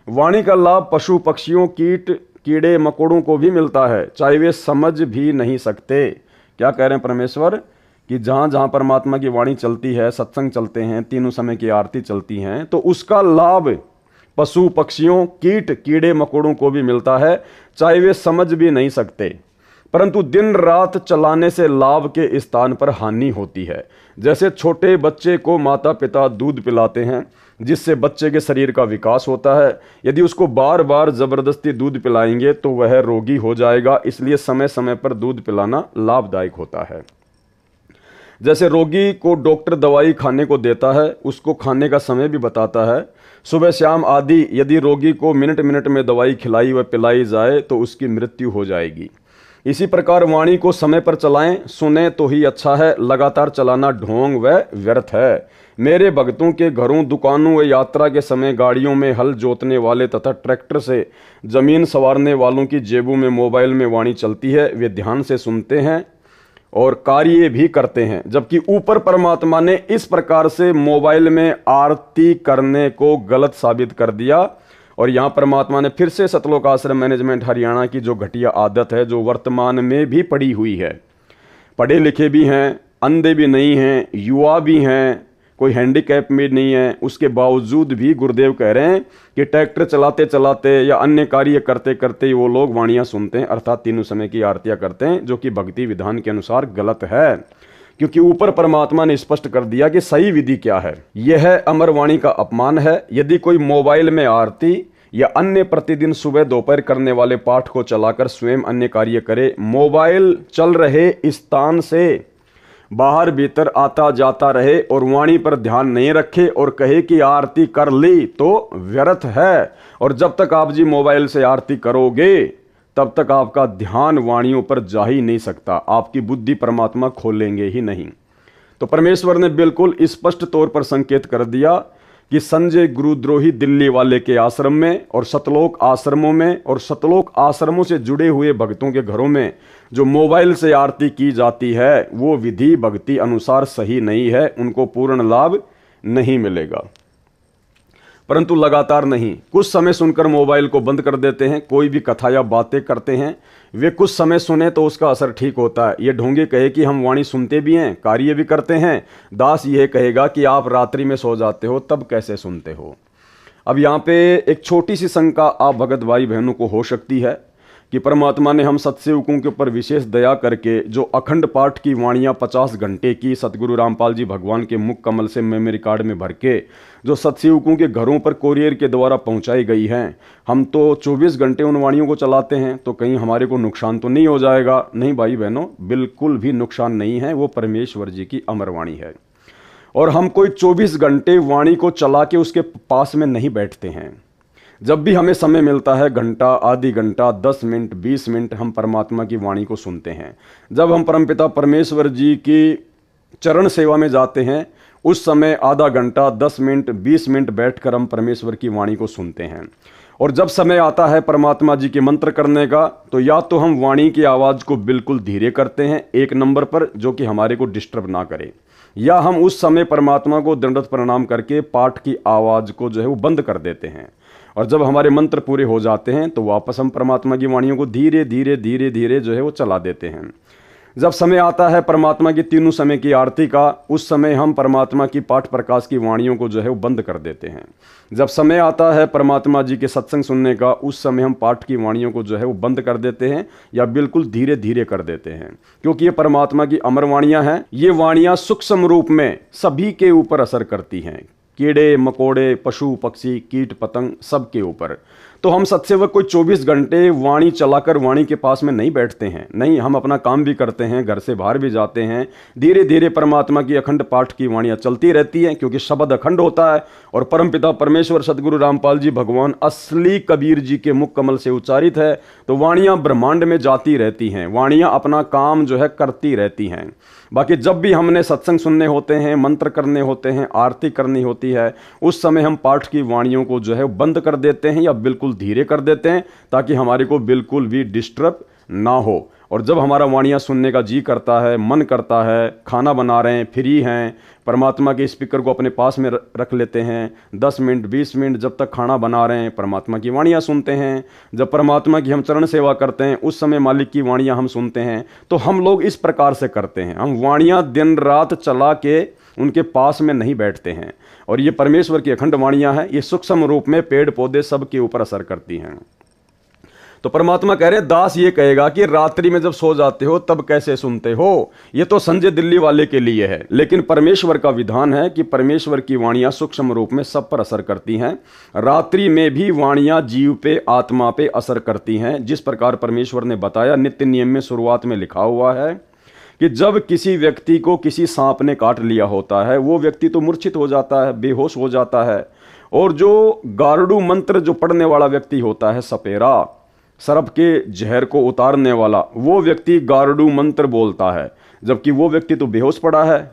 वाणी का लाभ पशु पक्षियों, कीट कीड़े मकोड़ों को भी मिलता है, चाहे वे समझ भी नहीं सकते। क्या कह रहे हैं परमेश्वर कि जहाँ जहाँ परमात्मा की वाणी चलती है, सत्संग चलते हैं, तीनों समय की आरती चलती हैं, तो उसका लाभ पशु पक्षियों, कीट कीड़े मकोड़ों को भी मिलता है, चाहे वे समझ भी नहीं सकते। परंतु दिन रात चलाने से लाभ के स्थान पर हानि होती है। जैसे छोटे बच्चे को माता पिता दूध पिलाते हैं, जिससे बच्चे के शरीर का विकास होता है। यदि उसको बार बार जबरदस्ती दूध पिलाएंगे तो वह रोगी हो जाएगा। इसलिए समय समय पर दूध पिलाना लाभदायक होता है। जैसे रोगी को डॉक्टर दवाई खाने को देता है, उसको खाने का समय भी बताता है, सुबह शाम आदि। यदि रोगी को मिनट मिनट में दवाई खिलाई व पिलाई जाए तो उसकी मृत्यु हो जाएगी। इसी प्रकार वाणी को समय पर चलाएं, सुने तो ही अच्छा है। लगातार चलाना ढोंग व व्यर्थ है। मेरे भक्तों के घरों, दुकानों व यात्रा के समय गाड़ियों में हल जोतने वाले तथा ट्रैक्टर से जमीन संवारने वालों की जेबों में मोबाइल में वाणी चलती है। वे ध्यान से सुनते हैं और कार्य भी करते हैं। जबकि ऊपर परमात्मा ने इस प्रकार से मोबाइल में आरती करने को गलत साबित कर दिया। और यहां परमात्मा ने फिर से सतलोक आश्रम मैनेजमेंट हरियाणा की जो घटिया आदत है, जो वर्तमान में भी पड़ी हुई है, पढ़े लिखे भी हैं, अंधे भी नहीं हैं, युवा भी हैं, कोई हैंडीकैप में नहीं है, उसके बावजूद भी गुरुदेव कह रहे हैं कि ट्रैक्टर चलाते चलाते या अन्य कार्य करते करते वो लोग वाणियां सुनते हैं, अर्थात तीनों समय की आरतियां करते हैं, जो कि भक्ति विधान के अनुसार गलत है। क्योंकि ऊपर परमात्मा ने स्पष्ट कर दिया कि सही विधि क्या है। यह अमर वाणी का अपमान है यदि कोई मोबाइल में आरती या अन्य प्रतिदिन सुबह दोपहर करने वाले पाठ को चलाकर स्वयं अन्य कार्य करे, मोबाइल चल रहे स्थान से बाहर भीतर आता जाता रहे और वाणी पर ध्यान नहीं रखे और कहे कि आरती कर ली, तो व्यर्थ है। और जब तक आप जी मोबाइल से आरती करोगे तब तक आपका ध्यान वाणियों पर जा ही नहीं सकता, आपकी बुद्धि परमात्मा खोलेंगे ही नहीं। तो परमेश्वर ने बिल्कुल स्पष्ट तौर पर संकेत कर दिया कि संजय गुरुद्रोही दिल्ली वाले के आश्रम में और सतलोक आश्रमों में और सतलोक आश्रमों से जुड़े हुए भक्तों के घरों में जो मोबाइल से आरती की जाती है वो विधि भक्ति अनुसार सही नहीं है, उनको पूर्ण लाभ नहीं मिलेगा। परंतु लगातार नहीं, कुछ समय सुनकर मोबाइल को बंद कर देते हैं। कोई भी कथा या बातें करते हैं, वे कुछ समय सुने तो उसका असर ठीक होता है। ये ढोंगे कहे कि हम वाणी सुनते भी हैं, कार्य भी करते हैं। दास यह कहेगा कि आप रात्रि में सो जाते हो, तब कैसे सुनते हो। अब यहाँ पे एक छोटी सी शंका आप भगत भाई बहनों को हो सकती है कि परमात्मा ने हम सत्सेवकों के ऊपर विशेष दया करके जो अखंड पाठ की वाणियाँ 50 घंटे की सतगुरु रामपाल जी भगवान के मुख कमल से मेमोरी कार्ड में भर के जो सत्सेवकों के घरों पर कोरियर के द्वारा पहुंचाई गई हैं, हम तो 24 घंटे उन वाणियों को चलाते हैं, तो कहीं हमारे को नुकसान तो नहीं हो जाएगा। नहीं भाई बहनों, बिल्कुल भी नुकसान नहीं है। वो परमेश्वर जी की अमर वाणी है और हम कोई 24 घंटे वाणी को चला के उसके पास में नहीं बैठते हैं। जब भी हमें समय मिलता है, घंटा, आधी घंटा, 10 मिनट, 20 मिनट, हम परमात्मा की वाणी को सुनते हैं। जब हम परमपिता परमेश्वर जी की चरण सेवा में जाते हैं, उस समय आधा घंटा, 10 मिनट, 20 मिनट बैठकर हम परमेश्वर की वाणी को सुनते हैं। और जब समय आता है परमात्मा जी के मंत्र करने का, तो या तो हम वाणी की आवाज़ को बिल्कुल धीरे करते हैं एक नंबर पर, जो कि हमारे को डिस्टर्ब ना करे, या हम उस समय परमात्मा को दंडवत प्रणाम करके पाठ की आवाज़ को जो है वो बंद कर देते हैं। और जब हमारे मंत्र पूरे हो जाते हैं तो वापस हम परमात्मा की वाणियों को धीरे धीरे धीरे धीरे जो है वो चला देते हैं। जब समय आता है परमात्मा की तीनों समय की आरती का, उस समय हम परमात्मा की पाठ प्रकाश की वाणियों को जो है वो बंद कर देते हैं। जब समय आता है परमात्मा जी के सत्संग सुनने का, उस समय हम पाठ की वाणियों को जो है वो बंद कर देते हैं या बिल्कुल धीरे धीरे कर देते हैं, क्योंकि ये परमात्मा की अमर वाणियाँ हैं। ये वाणियाँ सूक्ष्म रूप में सभी के ऊपर असर करती हैं, कीड़े मकोड़े, पशु पक्षी, कीट पतंग, सबके ऊपर। तो हम सत्सेवक कोई 24 घंटे वाणी चलाकर वाणी के पास में नहीं बैठते हैं। नहीं, हम अपना काम भी करते हैं, घर से बाहर भी जाते हैं। धीरे धीरे परमात्मा की अखंड पाठ की वाणियाँ चलती रहती हैं, क्योंकि शब्द अखंड होता है और परमपिता परमेश्वर सतगुरु रामपाल जी भगवान असली कबीर जी के मुख कमल से उच्चारित है। तो वाणियाँ ब्रह्मांड में जाती रहती हैं, वाणियाँ अपना काम जो है करती रहती हैं। बाकी जब भी हमने सत्संग सुनने होते हैं, मंत्र करने होते हैं, आरती करनी होती है, उस समय हम पाठ की वाणियों को जो है बंद कर देते हैं या बिल्कुल धीरे कर देते हैं, ताकि हमारे को बिल्कुल भी डिस्टर्ब ना हो। और जब हमारा वाणियाँ सुनने का जी करता है, मन करता है, खाना बना रहे हैं, फ्री हैं, परमात्मा के स्पीकर को अपने पास में रख लेते हैं, 10 मिनट 20 मिनट जब तक खाना बना रहे हैं परमात्मा की वाणियाँ सुनते हैं। जब परमात्मा की हम चरण सेवा करते हैं, उस समय मालिक की वाणियाँ हम सुनते हैं। तो हम लोग इस प्रकार से करते हैं, हम वाणियाँ दिन रात चला के उनके पास में नहीं बैठते हैं। और ये परमेश्वर की अखंड वाणियाँ हैं, ये सूक्ष्म रूप में पेड़ पौधे सब के ऊपर असर करती हैं। तो परमात्मा कह रहे हैं, दास ये कहेगा कि रात्रि में जब सो जाते हो तब कैसे सुनते हो। ये तो संजय दिल्ली वाले के लिए है, लेकिन परमेश्वर का विधान है कि परमेश्वर की वाणियाँ सूक्ष्म रूप में सब पर असर करती हैं। रात्रि में भी वाणियाँ जीव पे, आत्मा पे असर करती हैं। जिस प्रकार परमेश्वर ने बताया, नित्य नियम में शुरुआत में लिखा हुआ है कि जब किसी व्यक्ति को किसी सांप ने काट लिया होता है, वो व्यक्ति तो मूर्छित हो जाता है, बेहोश हो जाता है। और जो गारुड़ मंत्र जो पढ़ने वाला व्यक्ति होता है, सपेरा, सर्प के जहर को उतारने वाला, वो व्यक्ति गारुड़ मंत्र बोलता है, जबकि वो व्यक्ति तो बेहोश पड़ा है,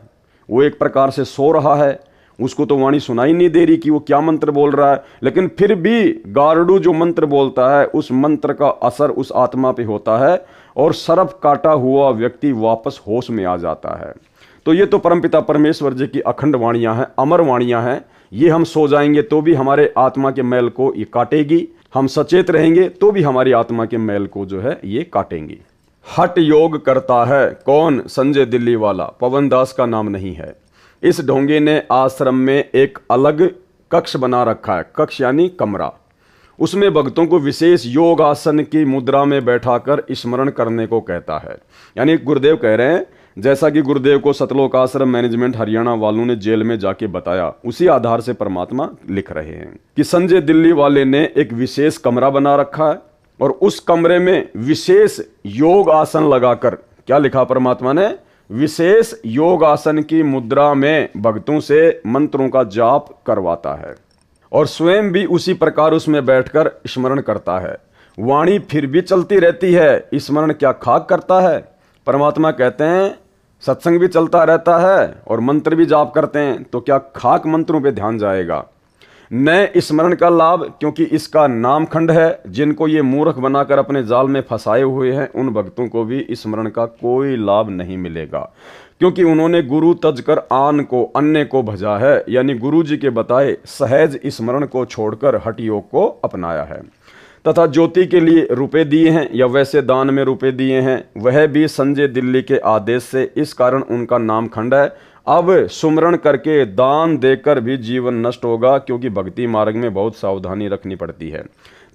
वो एक प्रकार से सो रहा है। उसको तो वाणी सुनाई नहीं दे रही कि वो क्या मंत्र बोल रहा है, लेकिन फिर भी गारुड़ जो मंत्र बोलता है उस मंत्र का असर उस आत्मा पे होता है और सर्प काटा हुआ व्यक्ति वापस होश में आ जाता है। तो ये तो परमपिता परमेश्वर जी की अखंड वाणियां हैं, अमर वाणियां हैं। ये हम सो जाएंगे तो भी हमारे आत्मा के मैल को ये काटेगी, हम सचेत रहेंगे तो भी हमारी आत्मा के मैल को जो है ये काटेंगी। हठ योग करता है कौन? संजय दिल्ली वाला, पवन दास का नाम नहीं है। इस ढोंगे ने आश्रम में एक अलग कक्ष बना रखा है, कक्ष यानी कमरा। उसमें भक्तों को विशेष योग आसन की मुद्रा में बैठाकर स्मरण करने को कहता है। यानी गुरुदेव कह रहे हैं, जैसा कि गुरुदेव को सतलोक आश्रम मैनेजमेंट हरियाणा वालों ने जेल में जाके बताया, उसी आधार से परमात्मा लिख रहे हैं कि संजय दिल्ली वाले ने एक विशेष कमरा बना रखा है और उस कमरे में विशेष योग आसन लगाकर, क्या लिखा परमात्मा ने? विशेष योग आसन की मुद्रा में भक्तों से मंत्रों का जाप करवाता है और स्वयं भी उसी प्रकार उसमें बैठकर स्मरण करता है। वाणी फिर भी चलती रहती है, स्मरण क्या खाक करता है? परमात्मा कहते हैं सत्संग भी चलता रहता है और मंत्र भी जाप करते हैं, तो क्या खाक मंत्रों पे ध्यान जाएगा? नए स्मरण का लाभ, क्योंकि इसका नामखंड है। जिनको ये मूर्ख बनाकर अपने जाल में फंसाए हुए हैं उन भक्तों को भी स्मरण का कोई लाभ नहीं मिलेगा, क्योंकि उन्होंने गुरु तजकर आन को अन्य को भजा है, यानी गुरु जी के बताए सहज स्मरण को छोड़कर हठ योग को अपनाया है। तथा ज्योति के लिए रुपए दिए हैं या वैसे दान में रुपए दिए हैं, वह भी संजय दिल्ली के आदेश से, इस कारण उनका नामखंड है। अब सुमरण करके दान देकर भी जीवन नष्ट होगा, क्योंकि भक्ति मार्ग में बहुत सावधानी रखनी पड़ती है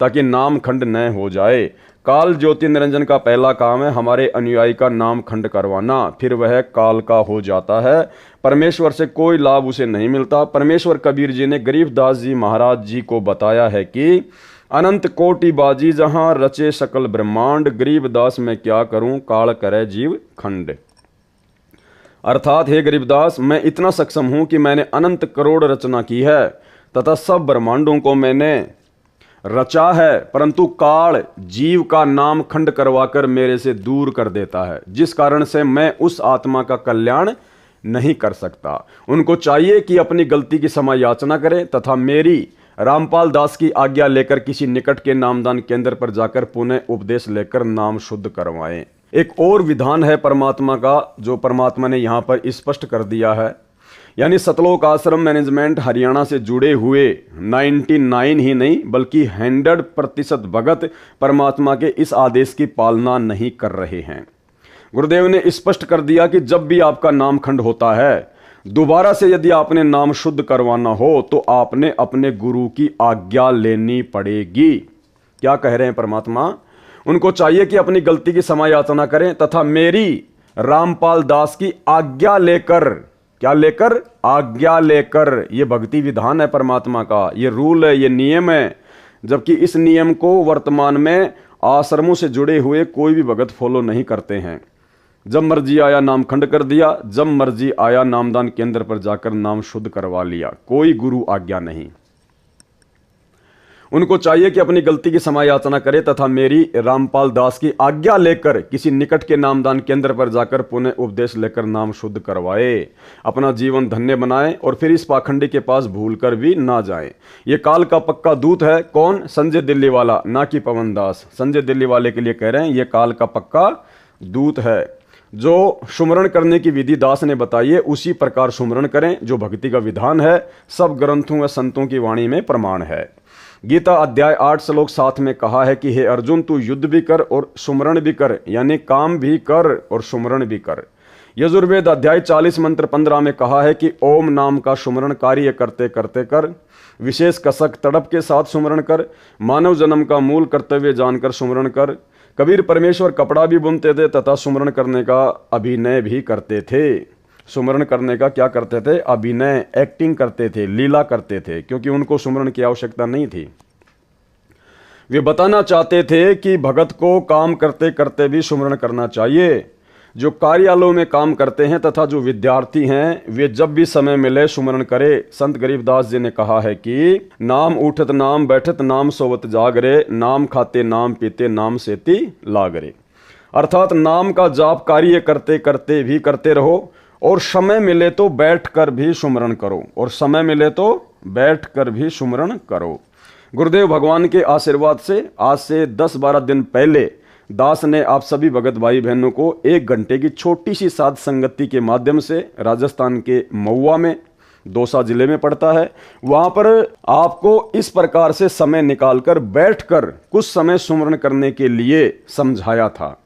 ताकि नामखंड न हो जाए। काल ज्योति निरंजन का पहला काम है हमारे अनुयायी का नामखंड करवाना, फिर वह काल का हो जाता है। परमेश्वर से कोई लाभ उसे नहीं मिलता। परमेश्वर कबीर जी ने गरीबदास जी महाराज जी को बताया है कि अनंत कोटि बाजी जहां रचे सकल ब्रह्मांड, गरीबदास मैं क्या करूं काल करे जीव खंड। अर्थात हे गरीबदास, मैं इतना सक्षम हूं कि मैंने अनंत करोड़ रचना की है तथा सब ब्रह्मांडों को मैंने रचा है, परंतु काल जीव का नाम खंड करवाकर मेरे से दूर कर देता है, जिस कारण से मैं उस आत्मा का कल्याण नहीं कर सकता। उनको चाहिए कि अपनी गलती की क्षमा याचना करें तथा मेरी रामपाल दास की आज्ञा लेकर किसी निकट के नामदान केंद्र पर जाकर पुनः उपदेश लेकर नाम शुद्ध करवाएं। एक और विधान है परमात्मा का, जो परमात्मा ने यहाँ पर स्पष्ट कर दिया है। यानी सतलोक आश्रम मैनेजमेंट हरियाणा से जुड़े हुए 99 ही नहीं बल्कि 100% भगत परमात्मा के इस आदेश की पालना नहीं कर रहे हैं। गुरुदेव ने स्पष्ट कर दिया कि जब भी आपका नामखंड होता है, दोबारा से यदि आपने नाम शुद्ध करवाना हो तो आपने अपने गुरु की आज्ञा लेनी पड़ेगी। क्या कह रहे हैं परमात्मा? उनको चाहिए कि अपनी गलती की क्षमा याचना करें तथा मेरी रामपाल दास की आज्ञा लेकर, क्या लेकर? आज्ञा लेकर। ये भक्ति विधान है परमात्मा का, ये रूल है, ये नियम है। जबकि इस नियम को वर्तमान में आश्रमों से जुड़े हुए कोई भी भगत फॉलो नहीं करते हैं। जब मर्जी आया नाम खंड कर दिया, जब मर्जी आया नामदान केंद्र पर जाकर नाम शुद्ध करवा लिया, कोई गुरु आज्ञा नहीं। उनको चाहिए कि अपनी गलती की क्षमा याचना करे तथा मेरी रामपाल दास की आज्ञा लेकर किसी निकट के नामदान केंद्र पर जाकर पुनः उपदेश लेकर नाम शुद्ध करवाए, अपना जीवन धन्य बनाए और फिर इस पाखंडी के पास भूलकर भी ना जाए। ये काल का पक्का दूत है। कौन? संजय दिल्ली वाला, ना कि पवन दास। संजय दिल्ली वाले के लिए कह रहे हैं ये काल का पक्का दूत है। जो सुमरण करने की विधि दास ने बताई है उसी प्रकार सुमरण करें, जो भक्ति का विधान है, सब ग्रंथों व संतों की वाणी में प्रमाण है। गीता अध्याय 8 श्लोक 7 में कहा है कि हे अर्जुन, तू युद्ध भी कर और सुमरण भी कर, यानी काम भी कर और सुमरण भी कर। यजुर्वेद अध्याय 40 मंत्र 15 में कहा है कि ओम नाम का सुमरण कार्य करते करते कर, विशेष कसक तड़प के साथ सुमरण कर, मानव जन्म का मूल कर्तव्य जानकर सुमरण कर। कबीर परमेश्वर कपड़ा भी बुनते थे तथा सुमरण करने का अभिनय भी करते थे। सुमरण करने का क्या करते थे? अभिनय, एक्टिंग करते थे, लीला करते थे, क्योंकि उनको सुमरण की आवश्यकता नहीं थी। वे बताना चाहते थे कि भगत को काम करते करते भी सुमरण करना चाहिए। जो कार्यालयों में काम करते हैं तथा जो विद्यार्थी हैं वे जब भी समय मिले सुमरण करे। संत गरीबदास जी ने कहा है कि नाम उठत नाम बैठत नाम सोवत जागरे, नाम खाते नाम पीते नाम सेती लागरे। अर्थात नाम का जाप कार्य करते करते भी करते रहो और समय मिले तो बैठ कर भी सुमरण करो, और समय मिले तो बैठ कर भी सुमरण करो। गुरुदेव भगवान के आशीर्वाद से आज से 10-12 दिन पहले दास ने आप सभी भगत भाई बहनों को 1 घंटे की छोटी सी साध संगति के माध्यम से राजस्थान के महुआ में, दौसा जिले में पड़ता है, वहां पर आपको इस प्रकार से समय निकालकर बैठकर कुछ समय सुमरण करने के लिए समझाया था।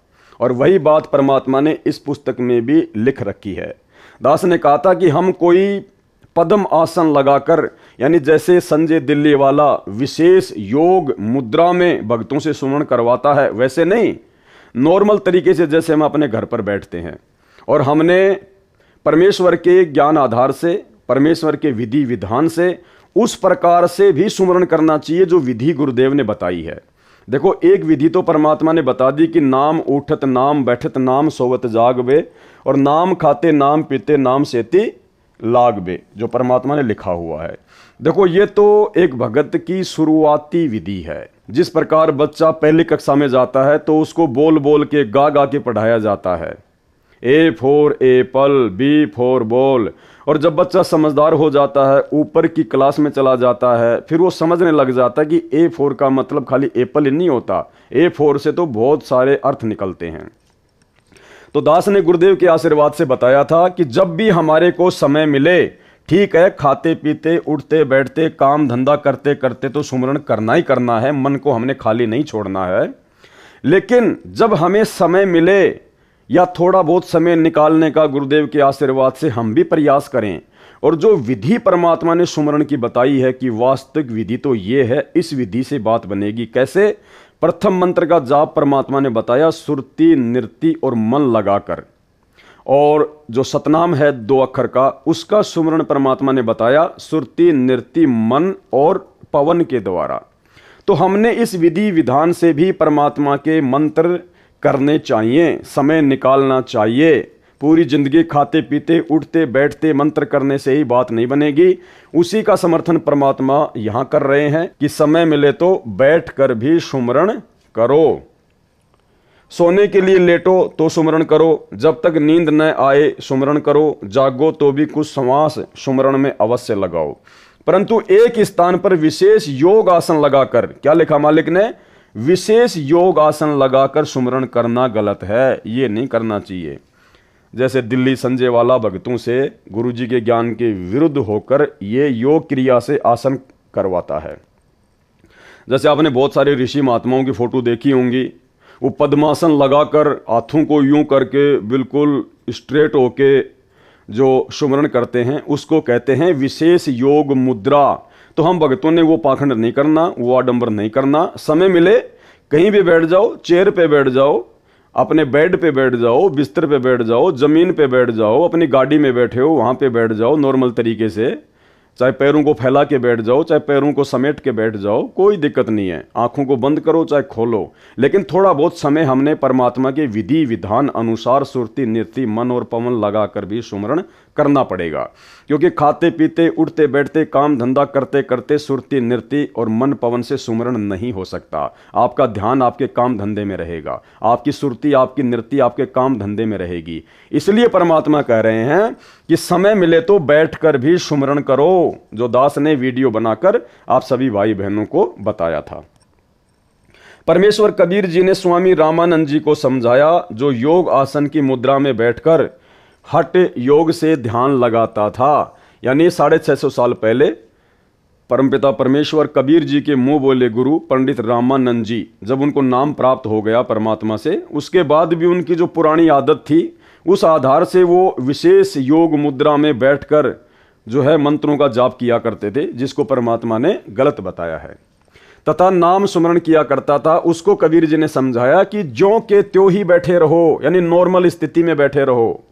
और वही बात परमात्मा ने इस पुस्तक में भी लिख रखी है। दास ने कहा था कि हम कोई पद्म आसन लगाकर, यानी जैसे संजय दिल्ली वाला विशेष योग मुद्रा में भक्तों से सुमरण करवाता है, वैसे नहीं, नॉर्मल तरीके से जैसे हम अपने घर पर बैठते हैं। और हमने परमेश्वर के ज्ञान आधार से, परमेश्वर के विधि विधान से उस प्रकार से भी सुमरण करना चाहिए जो विधि गुरुदेव ने बताई है। देखो, एक विधि तो परमात्मा ने बता दी कि नाम उठत नाम बैठत नाम सोवत जागबे, और नाम खाते नाम पीते नाम सेती लागबे, जो परमात्मा ने लिखा हुआ है। देखो, ये तो एक भगत की शुरुआती विधि है। जिस प्रकार बच्चा पहली कक्षा में जाता है तो उसको बोल बोल के गा गा के पढ़ाया जाता है, A for apple, B for ball. और जब बच्चा समझदार हो जाता है, ऊपर की क्लास में चला जाता है, फिर वो समझने लग जाता है कि ए फॉर का मतलब खाली एप्पल ही नहीं होता, ए फॉर से तो बहुत सारे अर्थ निकलते हैं। तो दास ने गुरुदेव के आशीर्वाद से बताया था कि जब भी हमारे को समय मिले, ठीक है, खाते पीते उठते बैठते काम धंधा करते करते तो सुमरण करना ही करना है, मन को हमने खाली नहीं छोड़ना है। लेकिन जब हमें समय मिले या थोड़ा बहुत समय निकालने का गुरुदेव के आशीर्वाद से हम भी प्रयास करें। और जो विधि परमात्मा ने सुमरण की बताई है कि वास्तविक विधि तो ये है, इस विधि से बात बनेगी कैसे। प्रथम मंत्र का जाप परमात्मा ने बताया सुरति नृति और मन लगाकर, और जो सतनाम है 2 अक्षर का, उसका सुमरण परमात्मा ने बताया सुरति नृति मन और पवन के द्वारा। तो हमने इस विधि विधान से भी परमात्मा के मंत्र करने चाहिए, समय निकालना चाहिए। पूरी जिंदगी खाते पीते उठते बैठते मंत्र करने से ही बात नहीं बनेगी। उसी का समर्थन परमात्मा यहां कर रहे हैं कि समय मिले तो बैठ कर भी सुमरण करो, सोने के लिए लेटो तो सुमरण करो, जब तक नींद न आए सुमरण करो, जागो तो भी कुछ श्वास सुमरण में अवश्य लगाओ। परंतु एक स्थान पर विशेष योग आसन लगाकर, क्या लिखा मालिक ने, विशेष योग आसन लगाकर सुमरण करना गलत है, ये नहीं करना चाहिए। जैसे दिल्ली संजय वाला भक्तों से गुरुजी के ज्ञान के विरुद्ध होकर ये योग क्रिया से आसन करवाता है। जैसे आपने बहुत सारे ऋषि महात्माओं की फोटो देखी होंगी, वो पद्मासन लगाकर हाथों को यूं करके बिल्कुल स्ट्रेट होके जो सुमरण करते हैं, उसको कहते हैं विशेष योग मुद्रा। तो हम भक्तों ने वो पाखंड नहीं करना, वो आडंबर नहीं करना। समय मिले कहीं भी बैठ जाओ, चेयर पे बैठ जाओ, अपने बेड पे बैठ जाओ, बिस्तर पे बैठ जाओ, जमीन पे बैठ जाओ, अपनी गाड़ी में बैठे हो वहां पे बैठ जाओ नॉर्मल तरीके से, चाहे पैरों को फैला के बैठ जाओ, चाहे पैरों को समेट के बैठ जाओ, कोई दिक्कत नहीं है। आंखों को बंद करो चाहे खोलो, लेकिन थोड़ा बहुत समय हमने परमात्मा के विधि विधान अनुसार सुरति नृति मन और पवन लगाकर भी सुमरण करना पड़ेगा। क्योंकि खाते पीते उठते बैठते काम धंधा करते करते सुरति नृति और मन पवन से सुमरण नहीं हो सकता। आपका ध्यान आपके काम धंधे में रहेगा, आपकी सुरति आपकी नृति आपके काम धंधे में रहेगी। इसलिए परमात्मा कह रहे हैं कि समय मिले तो बैठकर भी सुमरण करो, जो दास ने वीडियो बनाकर आप सभी भाई बहनों को बताया था। परमेश्वर कबीर जी ने स्वामी रामानंद जी को समझाया, जो योग आसन की मुद्रा में बैठकर हठ योग से ध्यान लगाता था। यानी 650 साल पहले परमपिता परमेश्वर कबीर जी के मुंह बोले गुरु पंडित रामानंद जी, जब उनको नाम प्राप्त हो गया परमात्मा से, उसके बाद भी उनकी जो पुरानी आदत थी, उस आधार से वो विशेष योग मुद्रा में बैठकर जो है मंत्रों का जाप किया करते थे, जिसको परमात्मा ने गलत बताया है, तथा नाम सुमरण किया करता था। उसको कबीर जी ने समझाया कि ज्यों के त्यों ही बैठे रहो, यानी नॉर्मल स्थिति में बैठे रहो।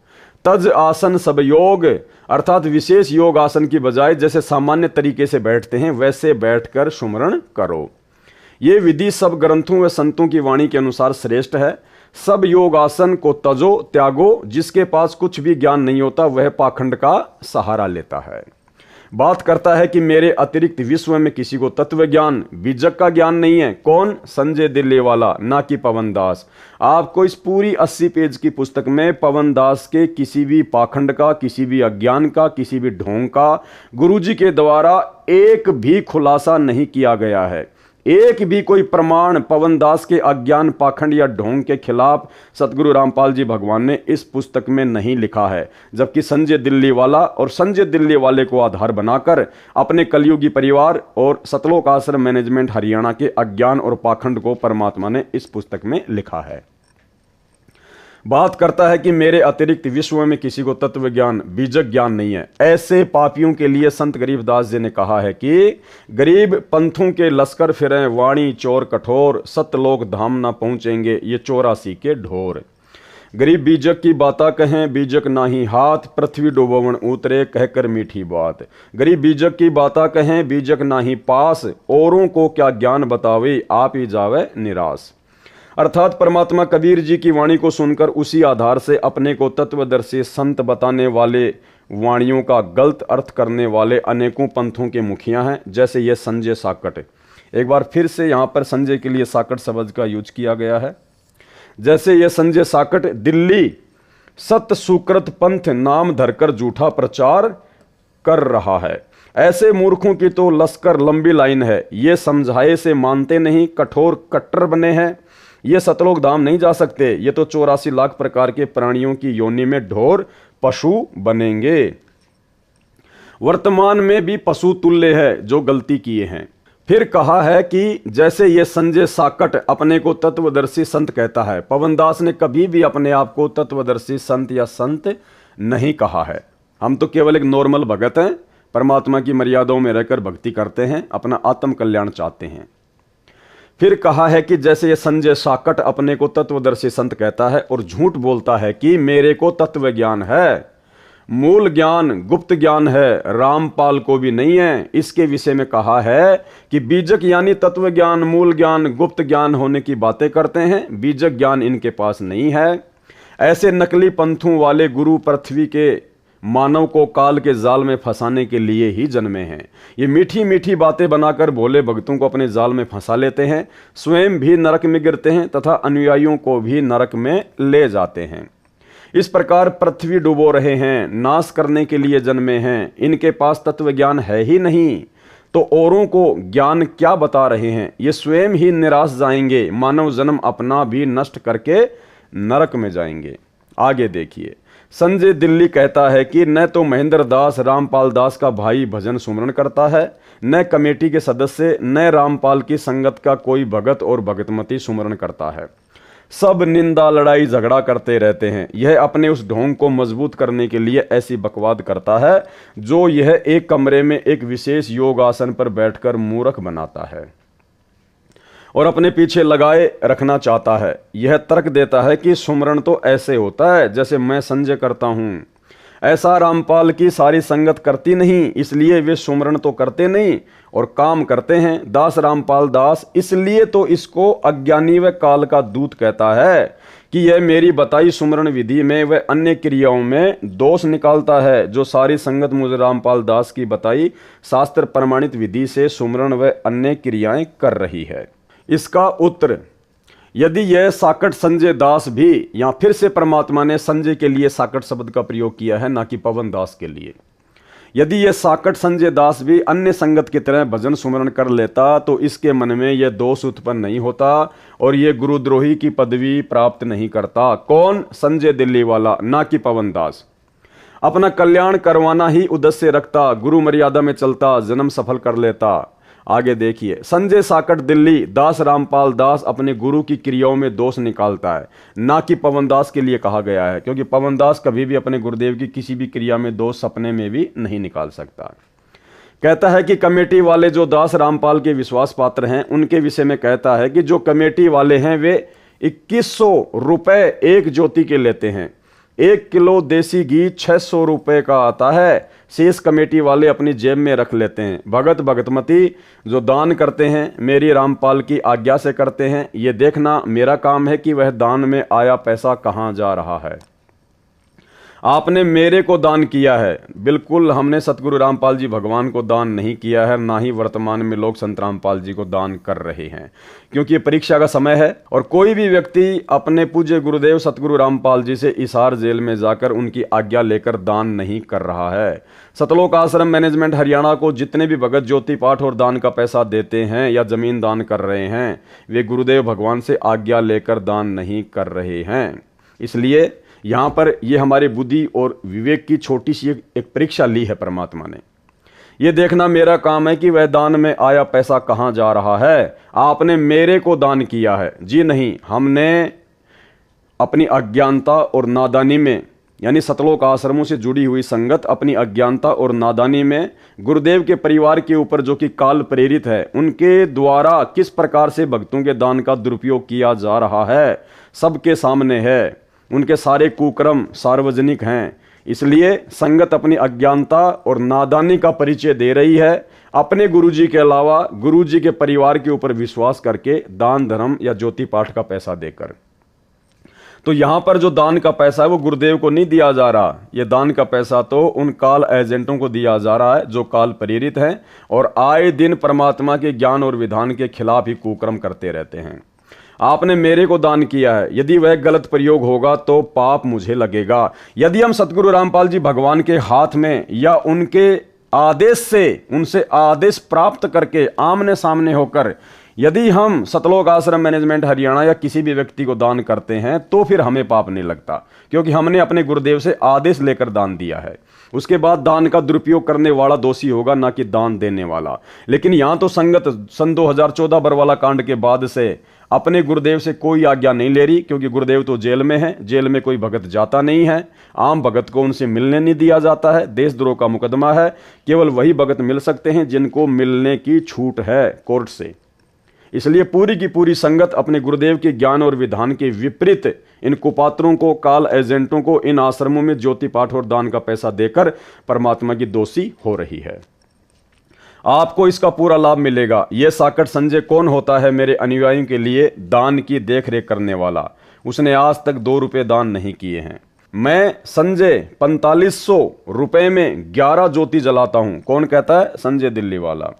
तज आसन सब योग, अर्थात विशेष योग आसन की बजाय जैसे सामान्य तरीके से बैठते हैं वैसे बैठकर सुमरण करो। ये विधि सब ग्रंथों व संतों की वाणी के अनुसार श्रेष्ठ है। सब योग आसन को तजो त्यागो, जिसके पास कुछ भी ज्ञान नहीं होता वह पाखंड का सहारा लेता है। बात करता है कि मेरे अतिरिक्त विश्व में किसी को तत्व ज्ञान बीजक का ज्ञान नहीं है। कौन? संजय दिल्ली वाला, ना कि पवन दास। आपको इस पूरी 80 पेज की पुस्तक में पवन दास के किसी भी पाखंड का, किसी भी अज्ञान का, किसी भी ढोंग का गुरुजी के द्वारा एक भी खुलासा नहीं किया गया है। एक भी कोई प्रमाण पवन दास के अज्ञान, पाखंड या ढोंग के खिलाफ सतगुरु रामपाल जी भगवान ने इस पुस्तक में नहीं लिखा है। जबकि संजय दिल्ली वाला और संजय दिल्ली वाले को आधार बनाकर अपने कलयुगी परिवार और सतलोक आश्रम मैनेजमेंट हरियाणा के अज्ञान और पाखंड को परमात्मा ने इस पुस्तक में लिखा है। बात करता है कि मेरे अतिरिक्त विश्व में किसी को तत्व ज्ञान बीजक ज्ञान नहीं है। ऐसे पापियों के लिए संत गरीबदास जी ने कहा है कि गरीब पंथों के लश्कर फिरें, वाणी चोर कठोर, सतलोक धाम ना पहुंचेंगे ये 84 के ढोर। गरीब बीजक की बाता कहें, बीजक नाही हाथ, पृथ्वी डुबोवन उतरे कहकर मीठी बात। गरीब बीजक की बाता कहें, बीजक नाही पास, औरों को क्या ज्ञान बतावे, आप ही जावे निराश। अर्थात परमात्मा कबीर जी की वाणी को सुनकर उसी आधार से अपने को तत्वदर्शी संत बताने वाले वाणियों का गलत अर्थ करने वाले अनेकों पंथों के मुखिया हैं, जैसे ये संजय साकट। एक बार फिर से यहाँ पर संजय के लिए साकट शब्द का यूज किया गया है। जैसे ये संजय साकट दिल्ली सत सुकृत पंथ नाम धरकर झूठा प्रचार कर रहा है। ऐसे मूर्खों की तो लश्कर लंबी लाइन है, ये समझाए से मानते नहीं, कठोर कट्टर बने हैं। ये सतलोक धाम नहीं जा सकते, ये तो 84 लाख प्रकार के प्राणियों की योनि में ढोर पशु बनेंगे। वर्तमान में भी पशु तुल्य है जो गलती किए हैं। फिर कहा है कि जैसे ये संजय साकट अपने को तत्वदर्शी संत कहता है, पवन दास ने कभी भी अपने आप को तत्वदर्शी संत या संत नहीं कहा है। हम तो केवल एक नॉर्मल भगत हैं, परमात्मा की मर्यादाओं में रहकर भक्ति करते हैं, अपना आत्म कल्याण चाहते हैं। फिर कहा है कि जैसे ये संजय साकट अपने को तत्वदर्शी संत कहता है और झूठ बोलता है कि मेरे को तत्व ज्ञान है, मूल ज्ञान गुप्त ज्ञान है, रामपाल को भी नहीं है। इसके विषय में कहा है कि बीजक यानी तत्व ज्ञान, मूल ज्ञान, गुप्त ज्ञान होने की बातें करते हैं, बीजक ज्ञान इनके पास नहीं है। ऐसे नकली पंथों वाले गुरु पृथ्वी के मानव को काल के जाल में फंसाने के लिए ही जन्मे हैं। ये मीठी मीठी बातें बनाकर भोले भक्तों को अपने जाल में फंसा लेते हैं, स्वयं भी नरक में गिरते हैं तथा अनुयायियों को भी नरक में ले जाते हैं। इस प्रकार पृथ्वी डुबो रहे हैं, नाश करने के लिए जन्मे हैं। इनके पास तत्व ज्ञान है ही नहीं तो औरों को ज्ञान क्या बता रहे हैं। ये स्वयं ही निराश जाएंगे, मानव जन्म अपना भी नष्ट करके नरक में जाएंगे। आगे देखिए, संजय दिल्ली कहता है कि न तो महेंद्र दास रामपाल दास का भाई भजन सुमरण करता है, न कमेटी के सदस्य, न रामपाल की संगत का कोई भगत और भगतमती सुमरण करता है। सब निंदा लड़ाई झगड़ा करते रहते हैं। यह अपने उस ढोंग को मजबूत करने के लिए ऐसी बकवाद करता है जो यह एक कमरे में एक विशेष योग आसन पर बैठकर मूर्ख बनाता है और अपने पीछे लगाए रखना चाहता है। यह तर्क देता है कि सुमरण तो ऐसे होता है जैसे मैं संजय करता हूं, ऐसा रामपाल की सारी संगत करती नहीं, इसलिए वे सुमरण तो करते नहीं और काम करते हैं। दास रामपाल दास इसलिए तो इसको अज्ञानी व काल का दूत कहता है कि यह मेरी बताई सुमरण विधि में व अन्य क्रियाओं में दोष निकालता है, जो सारी संगत मुझे रामपाल दास की बताई शास्त्र प्रमाणित विधि से सुमरण व अन्य क्रियाएं कर रही है। इसका उत्तर, यदि यह साकट संजय दास भी, या फिर से परमात्मा ने संजय के लिए साकट शब्द का प्रयोग किया है, ना कि पवन दास के लिए। यदि यह साकट संजय दास भी अन्य संगत की तरह भजन सुमरण कर लेता तो इसके मन में यह दोष उत्पन्न नहीं होता और यह गुरुद्रोही की पदवी प्राप्त नहीं करता। कौन? संजय दिल्ली वाला, ना कि पवन दास। अपना कल्याण करवाना ही उद्देश्य रखता, गुरु मर्यादा में चलता, जन्म सफल कर लेता। आगे देखिए, संजय साकट दिल्ली दास रामपाल दास अपने गुरु की क्रियाओं में दोष निकालता है, ना कि पवन दास के लिए कहा गया है, क्योंकि पवन दास कभी भी अपने गुरुदेव की किसी भी क्रिया में दोष सपने में भी नहीं निकाल सकता। कहता है कि कमेटी वाले जो दास रामपाल के विश्वास पात्र हैं उनके विषय में कहता है कि जो कमेटी वाले हैं वे 2100 रुपए एक ज्योति के लेते हैं। 1 किलो देसी घी 600 रुपए का आता है, शेष कमेटी वाले अपनी जेब में रख लेते हैं। भगत भगतमती जो दान करते हैं मेरी रामपाल की आज्ञा से करते हैं, ये देखना मेरा काम है कि वह दान में आया पैसा कहाँ जा रहा है। आपने मेरे को दान किया है। बिल्कुल हमने सतगुरु रामपाल जी भगवान को दान नहीं किया है, ना ही वर्तमान में लोग संत रामपाल जी को दान कर रहे हैं, क्योंकि ये परीक्षा का समय है और कोई भी व्यक्ति अपने पूज्य गुरुदेव सतगुरु रामपाल जी से हिसार जेल में जाकर उनकी आज्ञा लेकर दान नहीं कर रहा है। सतलोक आश्रम मैनेजमेंट हरियाणा को जितने भी भगत ज्योति पाठ और दान का पैसा देते हैं या जमीन दान कर रहे हैं, वे गुरुदेव भगवान से आज्ञा लेकर दान नहीं कर रहे हैं। इसलिए यहाँ पर ये हमारे बुद्धि और विवेक की छोटी सी एक परीक्षा ली है परमात्मा ने। ये देखना मेरा काम है कि वह दान में आया पैसा कहाँ जा रहा है। आपने मेरे को दान किया है जी नहीं, हमने अपनी अज्ञानता और नादानी में, यानी सतलोक आश्रमों से जुड़ी हुई संगत अपनी अज्ञानता और नादानी में गुरुदेव के परिवार के ऊपर जो कि काल प्रेरित है, उनके द्वारा किस प्रकार से भक्तों के दान का दुरुपयोग किया जा रहा है सबके सामने है। उनके सारे कुकर्म सार्वजनिक हैं। इसलिए संगत अपनी अज्ञानता और नादानी का परिचय दे रही है, अपने गुरुजी के अलावा गुरुजी के परिवार के ऊपर विश्वास करके दान धर्म या ज्योति पाठ का पैसा देकर। तो यहां पर जो दान का पैसा है वो गुरुदेव को नहीं दिया जा रहा, ये दान का पैसा तो उन काल एजेंटों को दिया जा रहा है जो काल प्रेरित हैं और आए दिन परमात्मा के ज्ञान और विधान के खिलाफ ही कुकर्म करते रहते हैं। आपने मेरे को दान किया है, यदि वह गलत प्रयोग होगा तो पाप मुझे लगेगा। यदि हम सतगुरु रामपाल जी भगवान के हाथ में या उनके आदेश से, उनसे आदेश प्राप्त करके आमने सामने होकर यदि हम सतलोक आश्रम मैनेजमेंट हरियाणा या किसी भी व्यक्ति को दान करते हैं तो फिर हमें पाप नहीं लगता, क्योंकि हमने अपने गुरुदेव से आदेश लेकर दान दिया है। उसके बाद दान का दुरुपयोग करने वाला दोषी होगा, ना कि दान देने वाला। लेकिन यहां तो संगत सन 2014 बरवाला कांड के बाद से अपने गुरुदेव से कोई आज्ञा नहीं ले रही, क्योंकि गुरुदेव तो जेल में है, जेल में कोई भगत जाता नहीं है, आम भगत को उनसे मिलने नहीं दिया जाता है, देशद्रोह का मुकदमा है, केवल वही भगत मिल सकते हैं जिनको मिलने की छूट है कोर्ट से। इसलिए पूरी की पूरी संगत अपने गुरुदेव के ज्ञान और विधान के विपरीत इन कुपात्रों को, काल एजेंटों को इन आश्रमों में ज्योति पाठ और दान का पैसा देकर परमात्मा की दोषी हो रही है। आपको इसका पूरा लाभ मिलेगा। यह साकट संजय कौन होता है मेरे अनुयायियों के लिए दान की देखरेख करने वाला? उसने आज तक 2 रुपए दान नहीं किए हैं। मैं संजय 4500 रुपए में 11 ज्योति जलाता हूं। कौन कहता है? संजय दिल्ली वाला।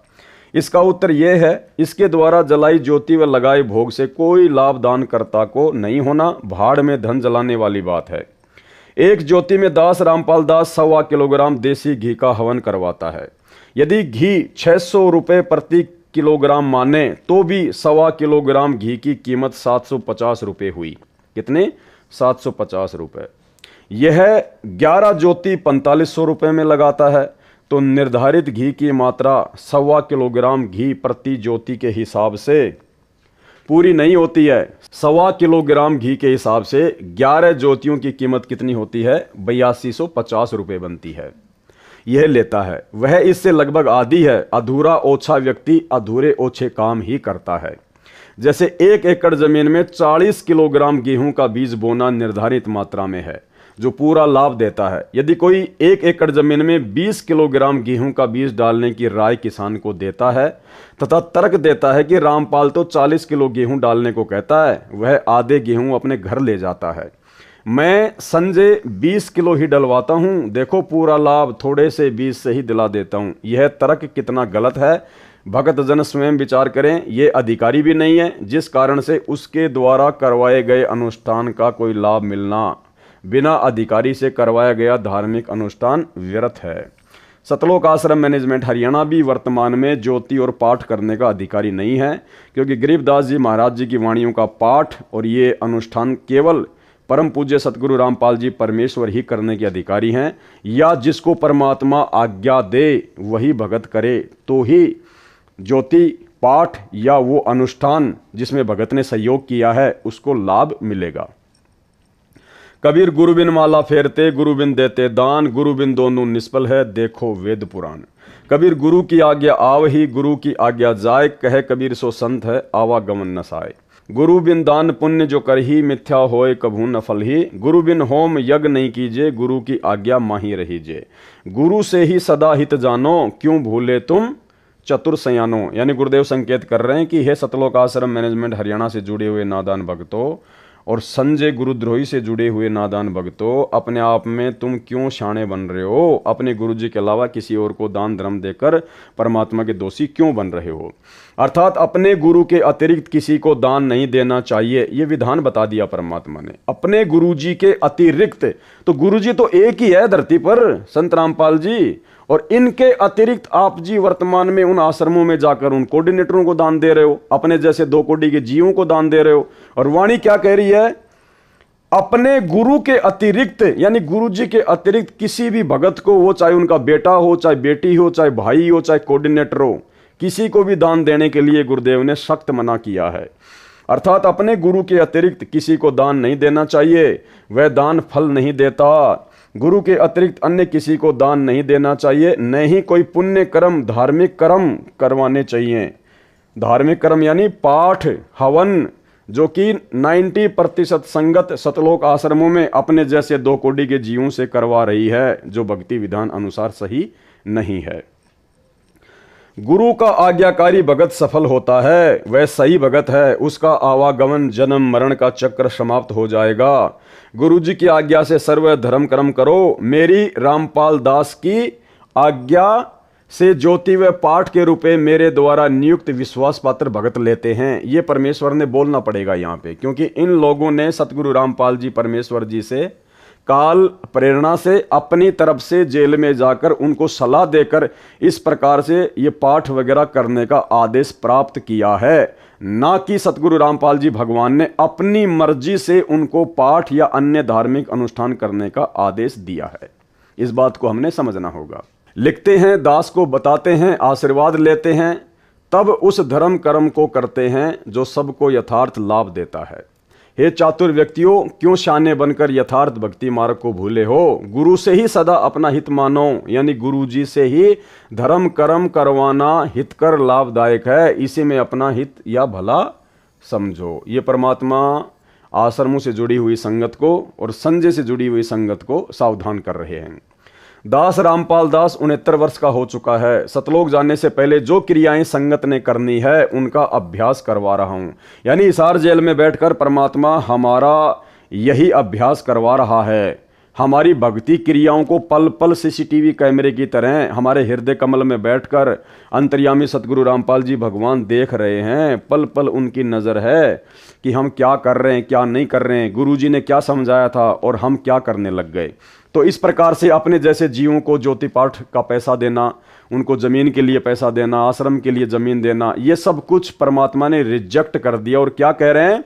इसका उत्तर यह है, इसके द्वारा जलाई ज्योति व लगाए भोग से कोई लाभ दानकर्ता को नहीं होना, भाड़ में धन जलाने वाली बात है। एक ज्योति में दास रामपाल दास 1.25 किलोग्राम देसी घी का हवन करवाता है। यदि घी 600 रुपये प्रति किलोग्राम माने तो भी 1.25 किलोग्राम घी की कीमत 750 रुपये हुई। कितने? 750 रुपये। यह 11 ज्योति 4500 रुपये में लगाता है, तो निर्धारित घी की मात्रा 1.25 किलोग्राम घी प्रति ज्योति के हिसाब से पूरी नहीं होती है। 1.25 किलोग्राम घी के हिसाब से 11 ज्योतियों की कीमत कितनी होती है? 8250 रुपये बनती है। यह लेता है, वह इससे लगभग आधी है। अधूरा ओछा व्यक्ति अधूरे ओछे काम ही करता है। जैसे 1 एकड़ जमीन में 40 किलोग्राम गेहूं का बीज बोना निर्धारित मात्रा में है, जो पूरा लाभ देता है। यदि कोई 1 एकड़ जमीन में 20 किलोग्राम गेहूं का बीज डालने की राय किसान को देता है तथा तर्क देता है कि रामपाल तो 40 किलो गेहूं डालने को कहता है, वह आधे गेहूं अपने घर ले जाता है। मैं संजय 20 किलो ही डलवाता हूं, देखो पूरा लाभ थोड़े से बीज से ही दिला देता हूं। यह तर्क कितना गलत है, भगत जन स्वयं विचार करें। ये अधिकारी भी नहीं है, जिस कारण से उसके द्वारा करवाए गए अनुष्ठान का कोई लाभ मिलना बिना अधिकारी से करवाया गया धार्मिक अनुष्ठान व्यर्थ है। सतलोक आश्रम मैनेजमेंट हरियाणा भी वर्तमान में ज्योति और पाठ करने का अधिकारी नहीं है, क्योंकि गरीबदास जी महाराज जी की वाणियों का पाठ और ये अनुष्ठान केवल परम पूज्य सतगुरु रामपाल जी परमेश्वर ही करने के अधिकारी हैं, या जिसको परमात्मा आज्ञा दे वही भगत करे तो ही ज्योति पाठ या वो अनुष्ठान जिसमें भगत ने सहयोग किया है उसको लाभ मिलेगा। कबीर गुरु बिन माला फेरते गुरु बिन देते दान, गुरु बिन दोनों निष्फल है देखो वेद पुराण। कबीर गुरु की आज्ञा आव ही गुरु की आज्ञा जाए, कहे कबीर सो संत है आवागमन न साए। गुरु बिन दान पुण्य जो कर ही मिथ्या होए कभू न फल ही, गुरु बिन होम यज्ञ नहीं कीजे गुरु की आज्ञा माही रहीजे। गुरु से ही सदा हित जानो क्यों भूले तुम चतुर सयानो। यानी गुरुदेव संकेत कर रहे हैं कि हे सतलोक आश्रम मैनेजमेंट हरियाणा से जुड़े हुए नादान भक्तों और संजय गुरुद्रोही से जुड़े हुए नादान भक्तों, अपने आप में तुम क्यों शाणे बन रहे हो? अपने गुरुजी के अलावा किसी और को दान धर्म देकर परमात्मा के दोषी क्यों बन रहे हो? अर्थात अपने गुरु के अतिरिक्त किसी को दान नहीं देना चाहिए, ये विधान बता दिया परमात्मा ने। अपने गुरुजी के अतिरिक्त, तो गुरुजी तो एक ही है धरती पर, संत रामपाल जी, और इनके अतिरिक्त आप जी वर्तमान में उन आश्रमों में जाकर उन कोऑर्डिनेटरों को दान दे रहे हो, अपने जैसे 2 कोटि के जीवों को दान दे रहे हो। और वाणी क्या कह रही है? अपने गुरु के अतिरिक्त, यानी गुरु जी के अतिरिक्त किसी भी भगत को, वो चाहे उनका बेटा हो, चाहे बेटी हो, चाहे भाई हो, चाहे कोऑर्डिनेटर हो, किसी को भी दान देने के लिए गुरुदेव ने सख्त मना किया है। अर्थात अपने गुरु के अतिरिक्त किसी को दान नहीं देना चाहिए, वह दान फल नहीं देता। गुरु के अतिरिक्त अन्य किसी को दान नहीं देना चाहिए, न ही कोई पुण्य कर्म, धार्मिक कर्म करवाने चाहिए। धार्मिक कर्म यानी पाठ, हवन, जो कि 90% संगत सतलोक आश्रमों में अपने जैसे 2 कोटि के जीवों से करवा रही है, जो भक्ति विधान अनुसार सही नहीं है। गुरु का आज्ञाकारी भगत सफल होता है, वह सही भगत है, उसका आवागमन जन्म मरण का चक्र समाप्त हो जाएगा। गुरु जी की आज्ञा से सर्व धर्म कर्म करो। मेरी रामपाल दास की आज्ञा से ज्योति व पाठ के रूपे मेरे द्वारा नियुक्त विश्वास पात्र भगत लेते हैं। ये परमेश्वर ने बोलना पड़ेगा यहाँ पे, क्योंकि इन लोगों ने सतगुरु रामपाल जी परमेश्वर जी से काल प्रेरणा से अपनी तरफ से जेल में जाकर उनको सलाह देकर इस प्रकार से ये पाठ वगैरह करने का आदेश प्राप्त किया है, ना कि सतगुरु रामपाल जी भगवान ने अपनी मर्जी से उनको पाठ या अन्य धार्मिक अनुष्ठान करने का आदेश दिया है। इस बात को हमने समझना होगा। लिखते हैं, दास को बताते हैं, आशीर्वाद लेते हैं, तब उस धर्म कर्म को करते हैं जो सबको यथार्थ लाभ देता है। हे चातुर व्यक्तियों, क्यों शाने बनकर यथार्थ भक्ति मार्ग को भूले हो? गुरु से ही सदा अपना हित मानो, यानी गुरु जी से ही धर्म कर्म करवाना हितकर लाभदायक है, इसी में अपना हित या भला समझो। ये परमात्मा आश्रमों से जुड़ी हुई संगत को और संजय से जुड़ी हुई संगत को सावधान कर रहे हैं। दास रामपाल दास 69 वर्ष का हो चुका है। सतलोक जाने से पहले जो क्रियाएं संगत ने करनी है उनका अभ्यास करवा रहा हूं। यानी हिसार जेल में बैठकर परमात्मा हमारा यही अभ्यास करवा रहा है। हमारी भक्ति क्रियाओं को पल पल सीसीटीवी कैमरे की तरह हमारे हृदय कमल में बैठकर अंतर्यामी सतगुरु रामपाल जी भगवान देख रहे हैं। पल पल उनकी नज़र है कि हम क्या कर रहे हैं, क्या नहीं कर रहे हैं, गुरु जी ने क्या समझाया था और हम क्या करने लग गए। तो इस प्रकार से अपने जैसे जीवों को ज्योति पाठ का पैसा देना, उनको ज़मीन के लिए पैसा देना, आश्रम के लिए ज़मीन देना, ये सब कुछ परमात्मा ने रिजेक्ट कर दिया। और क्या कह रहे हैं?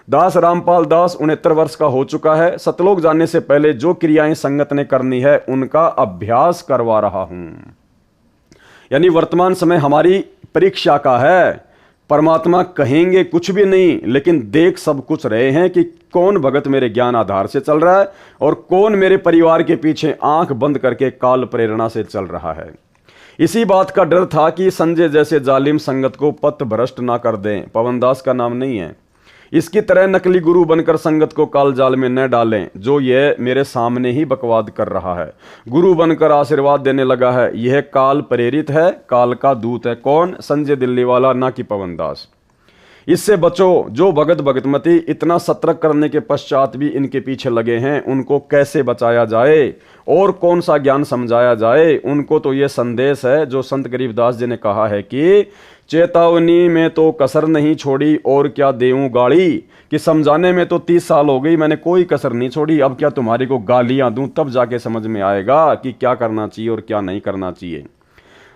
दास रामपाल दास 69 वर्ष का हो चुका है। सतलोक जाने से पहले जो क्रियाएं संगत ने करनी है उनका अभ्यास करवा रहा हूं। यानी वर्तमान समय हमारी परीक्षा का है। परमात्मा कहेंगे कुछ भी नहीं, लेकिन देख सब कुछ रहे हैं कि कौन भगत मेरे ज्ञान आधार से चल रहा है और कौन मेरे परिवार के पीछे आंख बंद करके काल प्रेरणा से चल रहा है। इसी बात का डर था कि संजय जैसे जालिम संगत को पथ भ्रष्ट ना कर दें। पवनदास का नाम नहीं है। इसकी तरह नकली गुरु बनकर संगत को काल जाल में न डालें, जो यह मेरे सामने ही बकवाद कर रहा है। गुरु बनकर आशीर्वाद देने लगा है, यह काल प्रेरित है, काल का दूत है। कौन? संजय दिल्ली वाला, ना कि पवनदास। इससे बचो। जो भगत भगतमती इतना सतर्क करने के पश्चात भी इनके पीछे लगे हैं, उनको कैसे बचाया जाए और कौन सा ज्ञान समझाया जाए? उनको तो ये संदेश है जो संत गरीबदास जी ने कहा है कि चेतावनी में तो कसर नहीं छोड़ी और क्या देऊं गाली, कि समझाने में तो 30 साल हो गई, मैंने कोई कसर नहीं छोड़ी, अब क्या तुम्हारी को गालियां दूं, तब जाके समझ में आएगा कि क्या करना चाहिए और क्या नहीं करना चाहिए।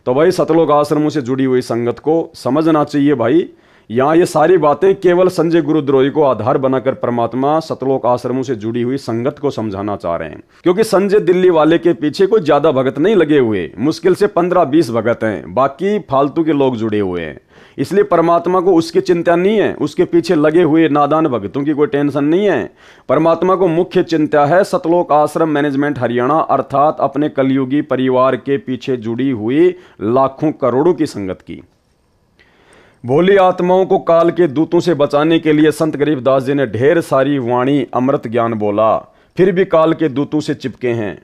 तो भाई सतलोक आश्रमों से जुड़ी हुई संगत को समझना चाहिए भाई। यहाँ ये सारी बातें केवल संजय गुरुद्रोही को आधार बनाकर परमात्मा सतलोक आश्रमों से जुड़ी हुई संगत को समझाना चाह रहे हैं, क्योंकि संजय दिल्ली वाले के पीछे कोई ज्यादा भगत नहीं लगे हुए, मुश्किल से 15-20 भगत हैं, बाकी फालतू के लोग जुड़े हुए हैं। इसलिए परमात्मा को उसकी चिंता नहीं है, उसके पीछे लगे हुए नादान भक्तों की कोई टेंशन नहीं है। परमात्मा को मुख्य चिंता है सतलोक आश्रम मैनेजमेंट हरियाणा, अर्थात अपने कलयुगी परिवार के पीछे जुड़ी हुई लाखों करोड़ों की संगत की। भोली आत्माओं को काल के दूतों से बचाने के लिए संत गरीबदास जी ने ढेर सारी वाणी अमृत ज्ञान बोला, फिर भी काल के दूतों से चिपके हैं।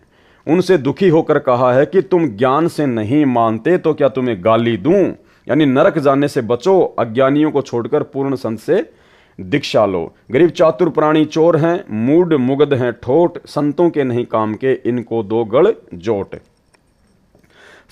उनसे दुखी होकर कहा है कि तुम ज्ञान से नहीं मानते तो क्या तुम्हें गाली दूं? यानी नरक जाने से बचो, अज्ञानियों को छोड़कर पूर्ण संत से दीक्षा लो। गरीब चातुर प्राणी चोर हैं, मूड मुगध हैं ठोट, संतों के नहीं काम के, इनको दो गढ़ जोट।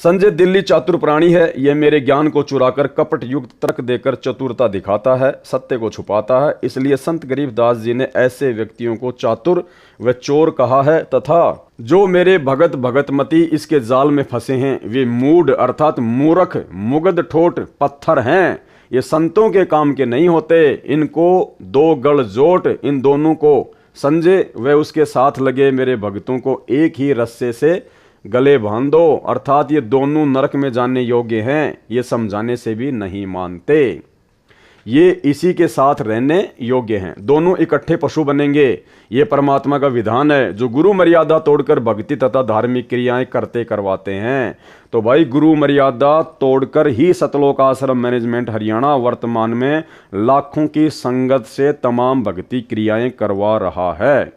संजय दिल्ली चातुर प्राणी है, यह मेरे ज्ञान को चुराकर कपट युक्त तर्क देकर चतुरता दिखाता है, सत्य को छुपाता है। इसलिए संत गरीबदास जी ने ऐसे व्यक्तियों को चातुर व चोर कहा है, तथा जो मेरे भगत भगतमती इसके जाल में फंसे हैं वे मूढ़ अर्थात मूर्ख मुगध ठोट पत्थर हैं, ये संतों के काम के नहीं होते, इनको दो गढ़ जोट। इन दोनों को, संजय व उसके साथ लगे मेरे भक्तों को, एक ही रस्से से गले बांध दो, अर्थात ये दोनों नरक में जाने योग्य हैं, ये समझाने से भी नहीं मानते, ये इसी के साथ रहने योग्य हैं, दोनों इकट्ठे पशु बनेंगे। ये परमात्मा का विधान है जो गुरु मर्यादा तोड़कर भक्ति तथा धार्मिक क्रियाएं करते करवाते हैं। तो भाई गुरु मर्यादा तोड़कर ही सतलोक आश्रम मैनेजमेंट हरियाणा वर्तमान में लाखों की संगत से तमाम भक्ति क्रियाएं करवा रहा है।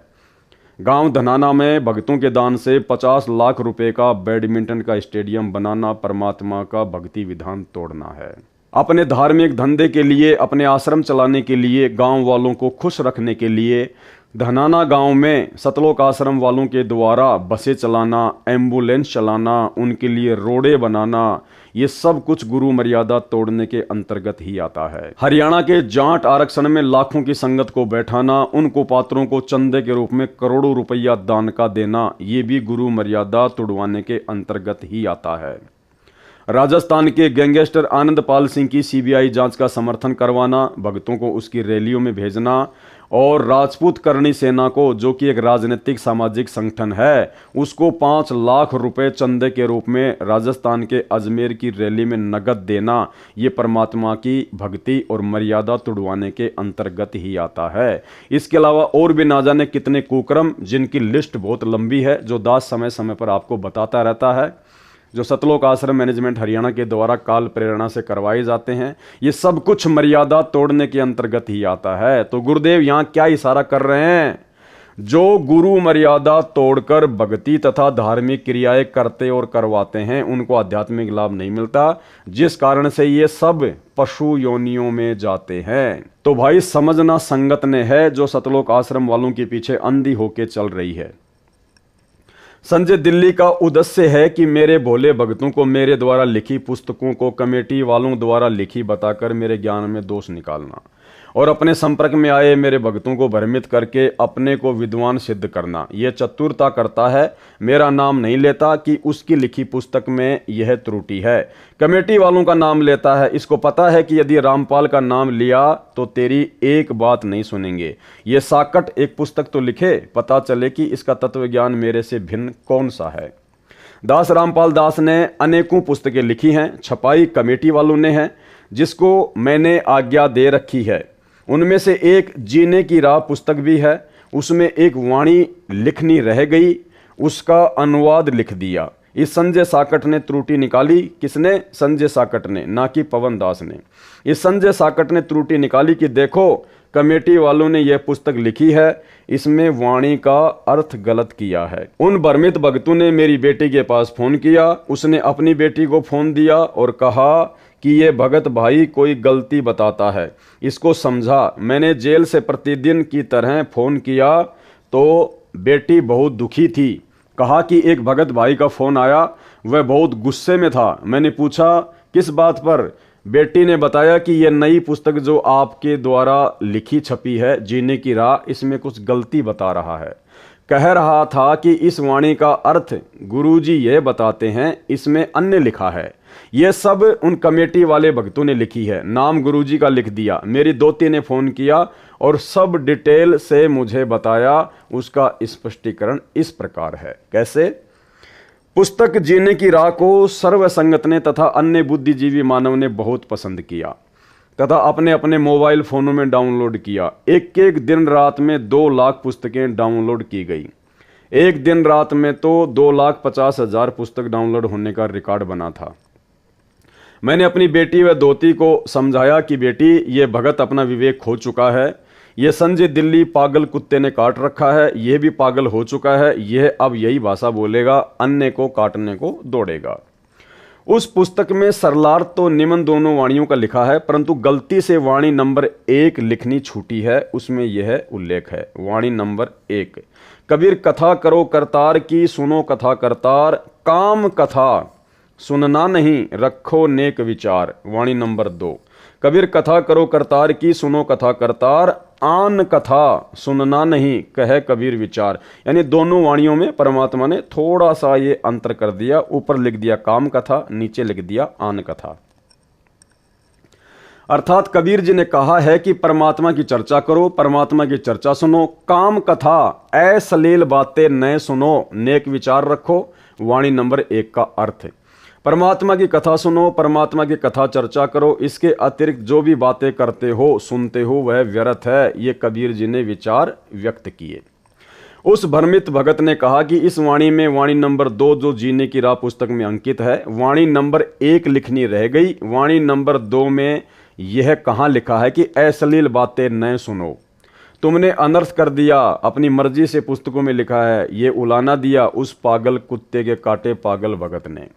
गांव धनाना में भक्तों के दान से 50 लाख रुपए का बैडमिंटन का स्टेडियम बनाना परमात्मा का भक्ति विधान तोड़ना है। अपने धार्मिक धंधे के लिए, अपने आश्रम चलाने के लिए, गांव वालों को खुश रखने के लिए धनाना गांव में सतलोक आश्रम वालों के द्वारा बसें चलाना, एम्बुलेंस चलाना, उनके लिए रोडे बनाना, ये सब कुछ गुरु मर्यादा तोड़ने के अंतर्गत ही आता है। हरियाणा के जाट आरक्षण में लाखों की संगत को बैठाना, उनको पात्रों को चंदे के रूप में करोड़ों रुपया दान का देना, ये भी गुरु मर्यादा तोड़वाने के अंतर्गत ही आता है। राजस्थान के गैंगस्टर आनंदपाल सिंह की सीबीआई जांच का समर्थन करवाना, भक्तों को उसकी रैलियों में भेजना, और राजपूत करणी सेना को, जो कि एक राजनीतिक सामाजिक संगठन है, उसको 5 लाख रुपए चंदे के रूप में राजस्थान के अजमेर की रैली में नगद देना, ये परमात्मा की भक्ति और मर्यादा तुड़वाने के अंतर्गत ही आता है। इसके अलावा और भी ना जाने कितने कुकर्म, जिनकी लिस्ट बहुत लंबी है, जो दास समय समय पर आपको बताता रहता है, जो सतलोक आश्रम मैनेजमेंट हरियाणा के द्वारा काल प्रेरणा से करवाए जाते हैं, ये सब कुछ मर्यादा तोड़ने के अंतर्गत ही आता है। तो गुरुदेव यहाँ क्या इशारा कर रहे हैं? जो गुरु मर्यादा तोड़कर भक्ति तथा धार्मिक क्रियाएं करते और करवाते हैं, उनको आध्यात्मिक लाभ नहीं मिलता, जिस कारण से ये सब पशु योनियों में जाते हैं। तो भाई समझना संगत ने है जो सतलोक आश्रम वालों के पीछे अंधी होके चल रही है। संजय दिल्ली का उद्देश्य है कि मेरे भोले भक्तों को मेरे द्वारा लिखी पुस्तकों को कमेटी वालों द्वारा लिखी बताकर मेरे ज्ञान में दोष निकालना और अपने संपर्क में आए मेरे भक्तों को भ्रमित करके अपने को विद्वान सिद्ध करना। यह चतुरता करता है, मेरा नाम नहीं लेता कि उसकी लिखी पुस्तक में यह त्रुटि है, कमेटी वालों का नाम लेता है। इसको पता है कि यदि रामपाल का नाम लिया तो तेरी एक बात नहीं सुनेंगे। ये साकट एक पुस्तक तो लिखे, पता चले कि इसका तत्व ज्ञान मेरे से भिन्न कौन सा है। दास रामपाल दास ने अनेकों पुस्तकें लिखी हैं, छपाई कमेटी वालों ने है, जिसको मैंने आज्ञा दे रखी है। उनमें से एक जीने की राह पुस्तक भी है, उसमें एक वाणी लिखनी रह गई, उसका अनुवाद लिख दिया। इस संजय साकट ने त्रुटि निकाली। किसने? संजय साकट ने, ना कि पवन दास ने। इस संजय साकट ने त्रुटि निकाली कि देखो कमेटी वालों ने यह पुस्तक लिखी है, इसमें वाणी का अर्थ गलत किया है। उन भ्रमित भक्तों ने मेरी बेटी के पास फोन किया, उसने अपनी बेटी को फोन दिया और कहा कि ये भगत भाई कोई गलती बताता है, इसको समझा। मैंने जेल से प्रतिदिन की तरह फोन किया तो बेटी बहुत दुखी थी। कहा कि एक भगत भाई का फोन आया, वह बहुत गुस्से में था। मैंने पूछा किस बात पर? बेटी ने बताया कि यह नई पुस्तक जो आपके द्वारा लिखी छपी है, जीने की राह, इसमें कुछ गलती बता रहा है। कह रहा था कि इस वाणी का अर्थ गुरुजी ये बताते हैं, इसमें अन्य लिखा है। यह सब उन कमेटी वाले भक्तों ने लिखी है, नाम गुरुजी का लिख दिया। मेरी दोती ने फोन किया और सब डिटेल से मुझे बताया। उसका स्पष्टीकरण इस प्रकार है। कैसे? पुस्तक जीने की राह को सर्व संगत ने तथा अन्य बुद्धिजीवी मानव ने बहुत पसंद किया तथा अपने अपने मोबाइल फोनों में डाउनलोड किया। एक एक दिन रात में 2 लाख पुस्तकें डाउनलोड की गई। एक दिन रात में तो 2,50,000 पुस्तक डाउनलोड होने का रिकॉर्ड बना था। मैंने अपनी बेटी व दोती को समझाया कि बेटी, ये भगत अपना विवेक खो चुका है, यह संजय दिल्ली पागल कुत्ते ने काट रखा है, यह भी पागल हो चुका है, यह अब यही भाषा बोलेगा, अन्य को काटने को दौड़ेगा। उस पुस्तक में सरलार्थ तो निम्न दोनों वाणियों का लिखा है, परंतु गलती से वाणी नंबर 1 लिखनी छूटी है। उसमें यह उल्लेख है, वाणी नंबर 1, कबीर कथा करो करतार की, सुनो कथा करतार, काम कथा सुनना नहीं रखो नेक विचार। वाणी नंबर 2, कबीर कथा करो करतार की, सुनो कथा करतार, आन कथा सुनना नहीं कहे कबीर विचार। यानी दोनों वाणियों में परमात्मा ने थोड़ा सा ये अंतर कर दिया, ऊपर लिख दिया काम कथा, नीचे लिख दिया आन कथा। अर्थात कबीर जी ने कहा है कि परमात्मा की चर्चा करो, परमात्मा की चर्चा सुनो, काम कथा अश्लील बातें न सुनो, नेक विचार रखो। वाणी नंबर 1 का अर्थ है परमात्मा की कथा सुनो, परमात्मा की कथा चर्चा करो, इसके अतिरिक्त जो भी बातें करते हो सुनते हो वह व्यर्थ है। ये कबीर जी ने विचार व्यक्त किए। उस भ्रमित भगत ने कहा कि इस वाणी में वाणी नंबर 2 जो जीने की राह पुस्तक में अंकित है, वाणी नंबर 1 लिखनी रह गई। वाणी नंबर 2 में यह कहाँ लिखा है कि अश्लील बातें न सुनो। तुमने अनर्थ कर दिया, अपनी मर्जी से पुस्तकों में लिखा है, ये उलाना दिया उस पागल कुत्ते के काटे पागल भगत ने।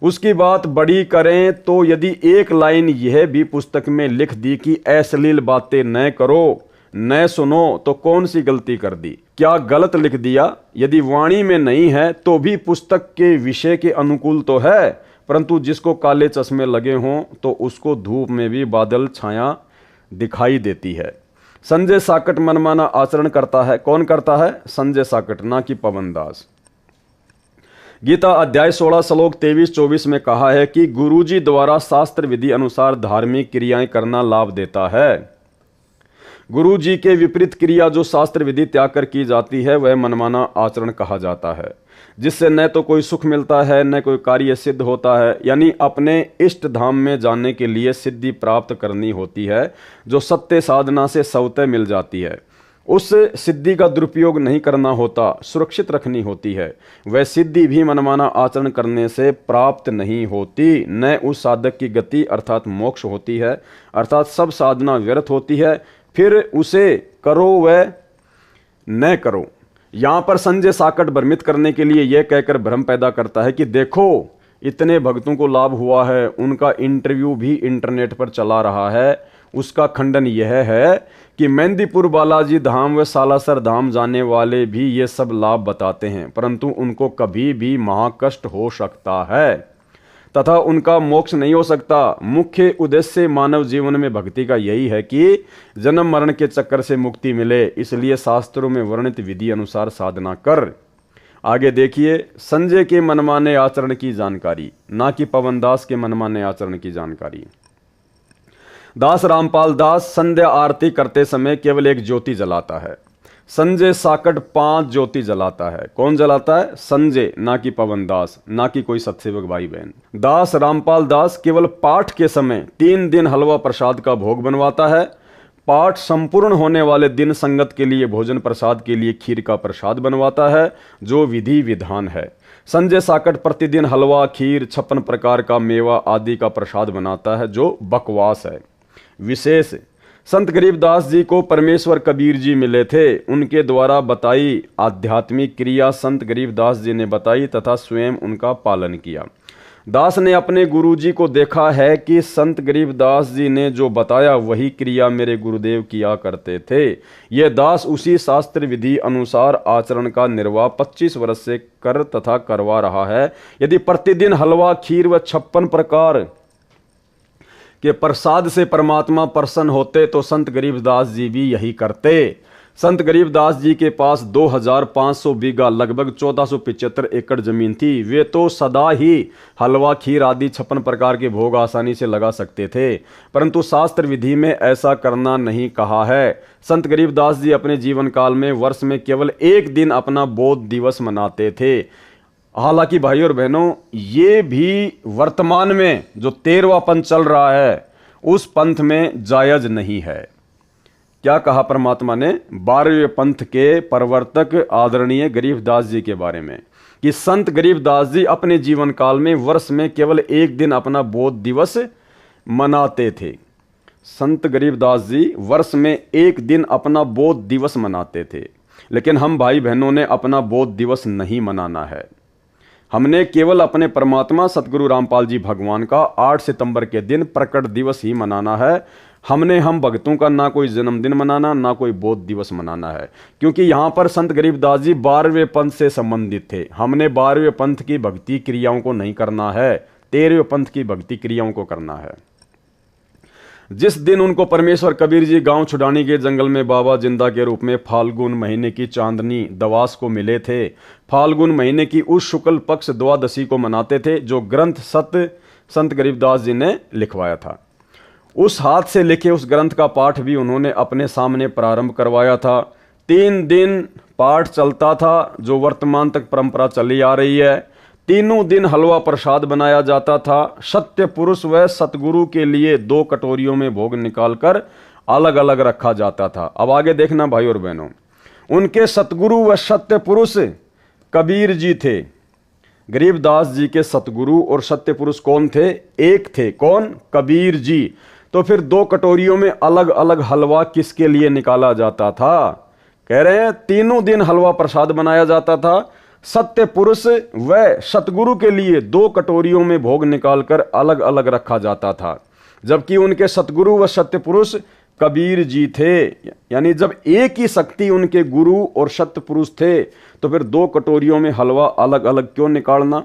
उसकी बात बड़ी करें तो यदि एक लाइन यह भी पुस्तक में लिख दी कि अश्लील बातें न करो न सुनो, तो कौन सी गलती कर दी, क्या गलत लिख दिया? यदि वाणी में नहीं है तो भी पुस्तक के विषय के अनुकूल तो है, परंतु जिसको काले चश्मे लगे हों तो उसको धूप में भी बादल छाया दिखाई देती है। संजय साकट मनमाना आचरण करता है। कौन करता है? संजय साकट, ना कि पवन दास। गीता अध्याय 16 श्लोक 23-24 में कहा है कि गुरुजी द्वारा शास्त्र विधि अनुसार धार्मिक क्रियाएं करना लाभ देता है। गुरु जी के विपरीत क्रिया जो शास्त्र विधि त्याग कर की जाती है वह मनमाना आचरण कहा जाता है, जिससे न तो कोई सुख मिलता है न कोई कार्य सिद्ध होता है। यानी अपने इष्ट धाम में जाने के लिए सिद्धि प्राप्त करनी होती है, जो सत्य साधना से स्वतः मिल जाती है। उस सिद्धि का दुरुपयोग नहीं करना होता, सुरक्षित रखनी होती है। वह सिद्धि भी मनमाना आचरण करने से प्राप्त नहीं होती, न उस साधक की गति अर्थात मोक्ष होती है, अर्थात सब साधना व्यर्थ होती है। फिर उसे करो व न करो। यहां पर संजय साकट भ्रमित करने के लिए यह कहकर भ्रम पैदा करता है कि देखो इतने भक्तों को लाभ हुआ है, उनका इंटरव्यू भी इंटरनेट पर चला रहा है। उसका खंडन यह है कि मेहंदीपुर बालाजी धाम व सालासर धाम जाने वाले भी ये सब लाभ बताते हैं, परंतु उनको कभी भी महाकष्ट हो सकता है तथा उनका मोक्ष नहीं हो सकता। मुख्य उद्देश्य मानव जीवन में भक्ति का यही है कि जन्म मरण के चक्कर से मुक्ति मिले, इसलिए शास्त्रों में वर्णित विधि अनुसार साधना कर। आगे देखिए संजय के मनमाने आचरण की जानकारी, ना कि पवन दास के मनमाने आचरण की जानकारी। दास रामपाल दास संध्या आरती करते समय केवल एक ज्योति जलाता है। संजय साकट 5 ज्योति जलाता है। कौन जलाता है? संजय, ना कि पवन दास, ना कि कोई सत्सेवक भाई बहन। दास रामपाल दास केवल पाठ के समय 3 दिन हलवा प्रसाद का भोग बनवाता है। पाठ संपूर्ण होने वाले दिन संगत के लिए भोजन प्रसाद के लिए खीर का प्रसाद बनवाता है, जो विधि विधान है। संजय साकट प्रतिदिन हलवा, खीर, 56 प्रकार का मेवा आदि का प्रसाद बनाता है, जो बकवास है। विशेष संत गरीबदास जी को परमेश्वर कबीर जी मिले थे, उनके द्वारा बताई आध्यात्मिक क्रिया संत गरीबदास जी ने बताई तथा स्वयं उनका पालन किया। दास ने अपने गुरु जी को देखा है कि संत गरीबदास जी ने जो बताया वही क्रिया मेरे गुरुदेव किया करते थे। यह दास उसी शास्त्र विधि अनुसार आचरण का निर्वाह 25 वर्ष से कर तथा करवा रहा है। यदि प्रतिदिन हलवा, खीर व 56 प्रकार के प्रसाद से परमात्मा प्रसन्न होते तो संत गरीबदास जी भी यही करते। संत गरीबदास जी के पास 2500 बीघा लगभग 1475 एकड़ जमीन थी। वे तो सदा ही हलवा, खीर आदि 56 प्रकार के भोग आसानी से लगा सकते थे, परंतु शास्त्र विधि में ऐसा करना नहीं कहा है। संत गरीबदास जी अपने जीवन काल में वर्ष में केवल एक दिन अपना बोध दिवस मनाते थे। हालांकि भाई और बहनों, ये भी वर्तमान में जो 13वां पंथ चल रहा है उस पंथ में जायज नहीं है। क्या कहा परमात्मा ने 12वें पंथ के प्रवर्तक आदरणीय गरीबदास जी के बारे में कि संत गरीबदास जी अपने जीवन काल में वर्ष में केवल एक दिन अपना बोध दिवस मनाते थे। संत गरीबदास जी वर्ष में एक दिन अपना बोध दिवस मनाते थे, लेकिन हम भाई बहनों ने अपना बोध दिवस नहीं मनाना है। हमने केवल अपने परमात्मा सतगुरु रामपाल जी भगवान का 8 सितंबर के दिन प्रकट दिवस ही मनाना है। हम भक्तों का ना कोई जन्मदिन मनाना, ना कोई बोध दिवस मनाना है, क्योंकि यहाँ पर संत गरीबदास जी 12वें पंथ से संबंधित थे। हमने 12वें पंथ की भक्ति क्रियाओं को नहीं करना है, 13वें पंथ की भक्ति क्रियाओं को करना है। जिस दिन उनको परमेश्वर कबीर जी गांव छुड़ानी के जंगल में बाबा जिंदा के रूप में फाल्गुन महीने की चांदनी दवास को मिले थे, फाल्गुन महीने की उस शुक्ल पक्ष द्वादशी को मनाते थे, जो ग्रंथ संत गरीबदास जी ने लिखवाया था। उस हाथ से लिखे उस ग्रंथ का पाठ भी उन्होंने अपने सामने प्रारंभ करवाया था। 3 दिन पाठ चलता था, जो वर्तमान तक परंपरा चली आ रही है। तीनों दिन हलवा प्रसाद बनाया जाता था। सत्य पुरुष व सतगुरु के लिए 2 कटोरियों में भोग निकालकर अलग अलग रखा जाता था। अब आगे देखना भाई और बहनों, उनके सतगुरु व सत्य पुरुष कबीर जी थे। गरीबदास जी के सतगुरु और सत्य पुरुष कौन थे? एक थे। कौन? कबीर जी। तो फिर 2 कटोरियों में अलग अलग हलवा किसके लिए निकाला जाता था? कह रहे हैं तीनों दिन हलवा प्रसाद बनाया जाता था। सत्य पुरुष व सतगुरु के लिए 2 कटोरियों में भोग निकालकर अलग अलग रखा जाता था, जबकि उनके सतगुरु व सत्य पुरुष कबीर जी थे। यानी जब एक ही शक्ति उनके गुरु और सत्य पुरुष थे, तो फिर 2 कटोरियों में हलवा अलग अलग क्यों निकालना?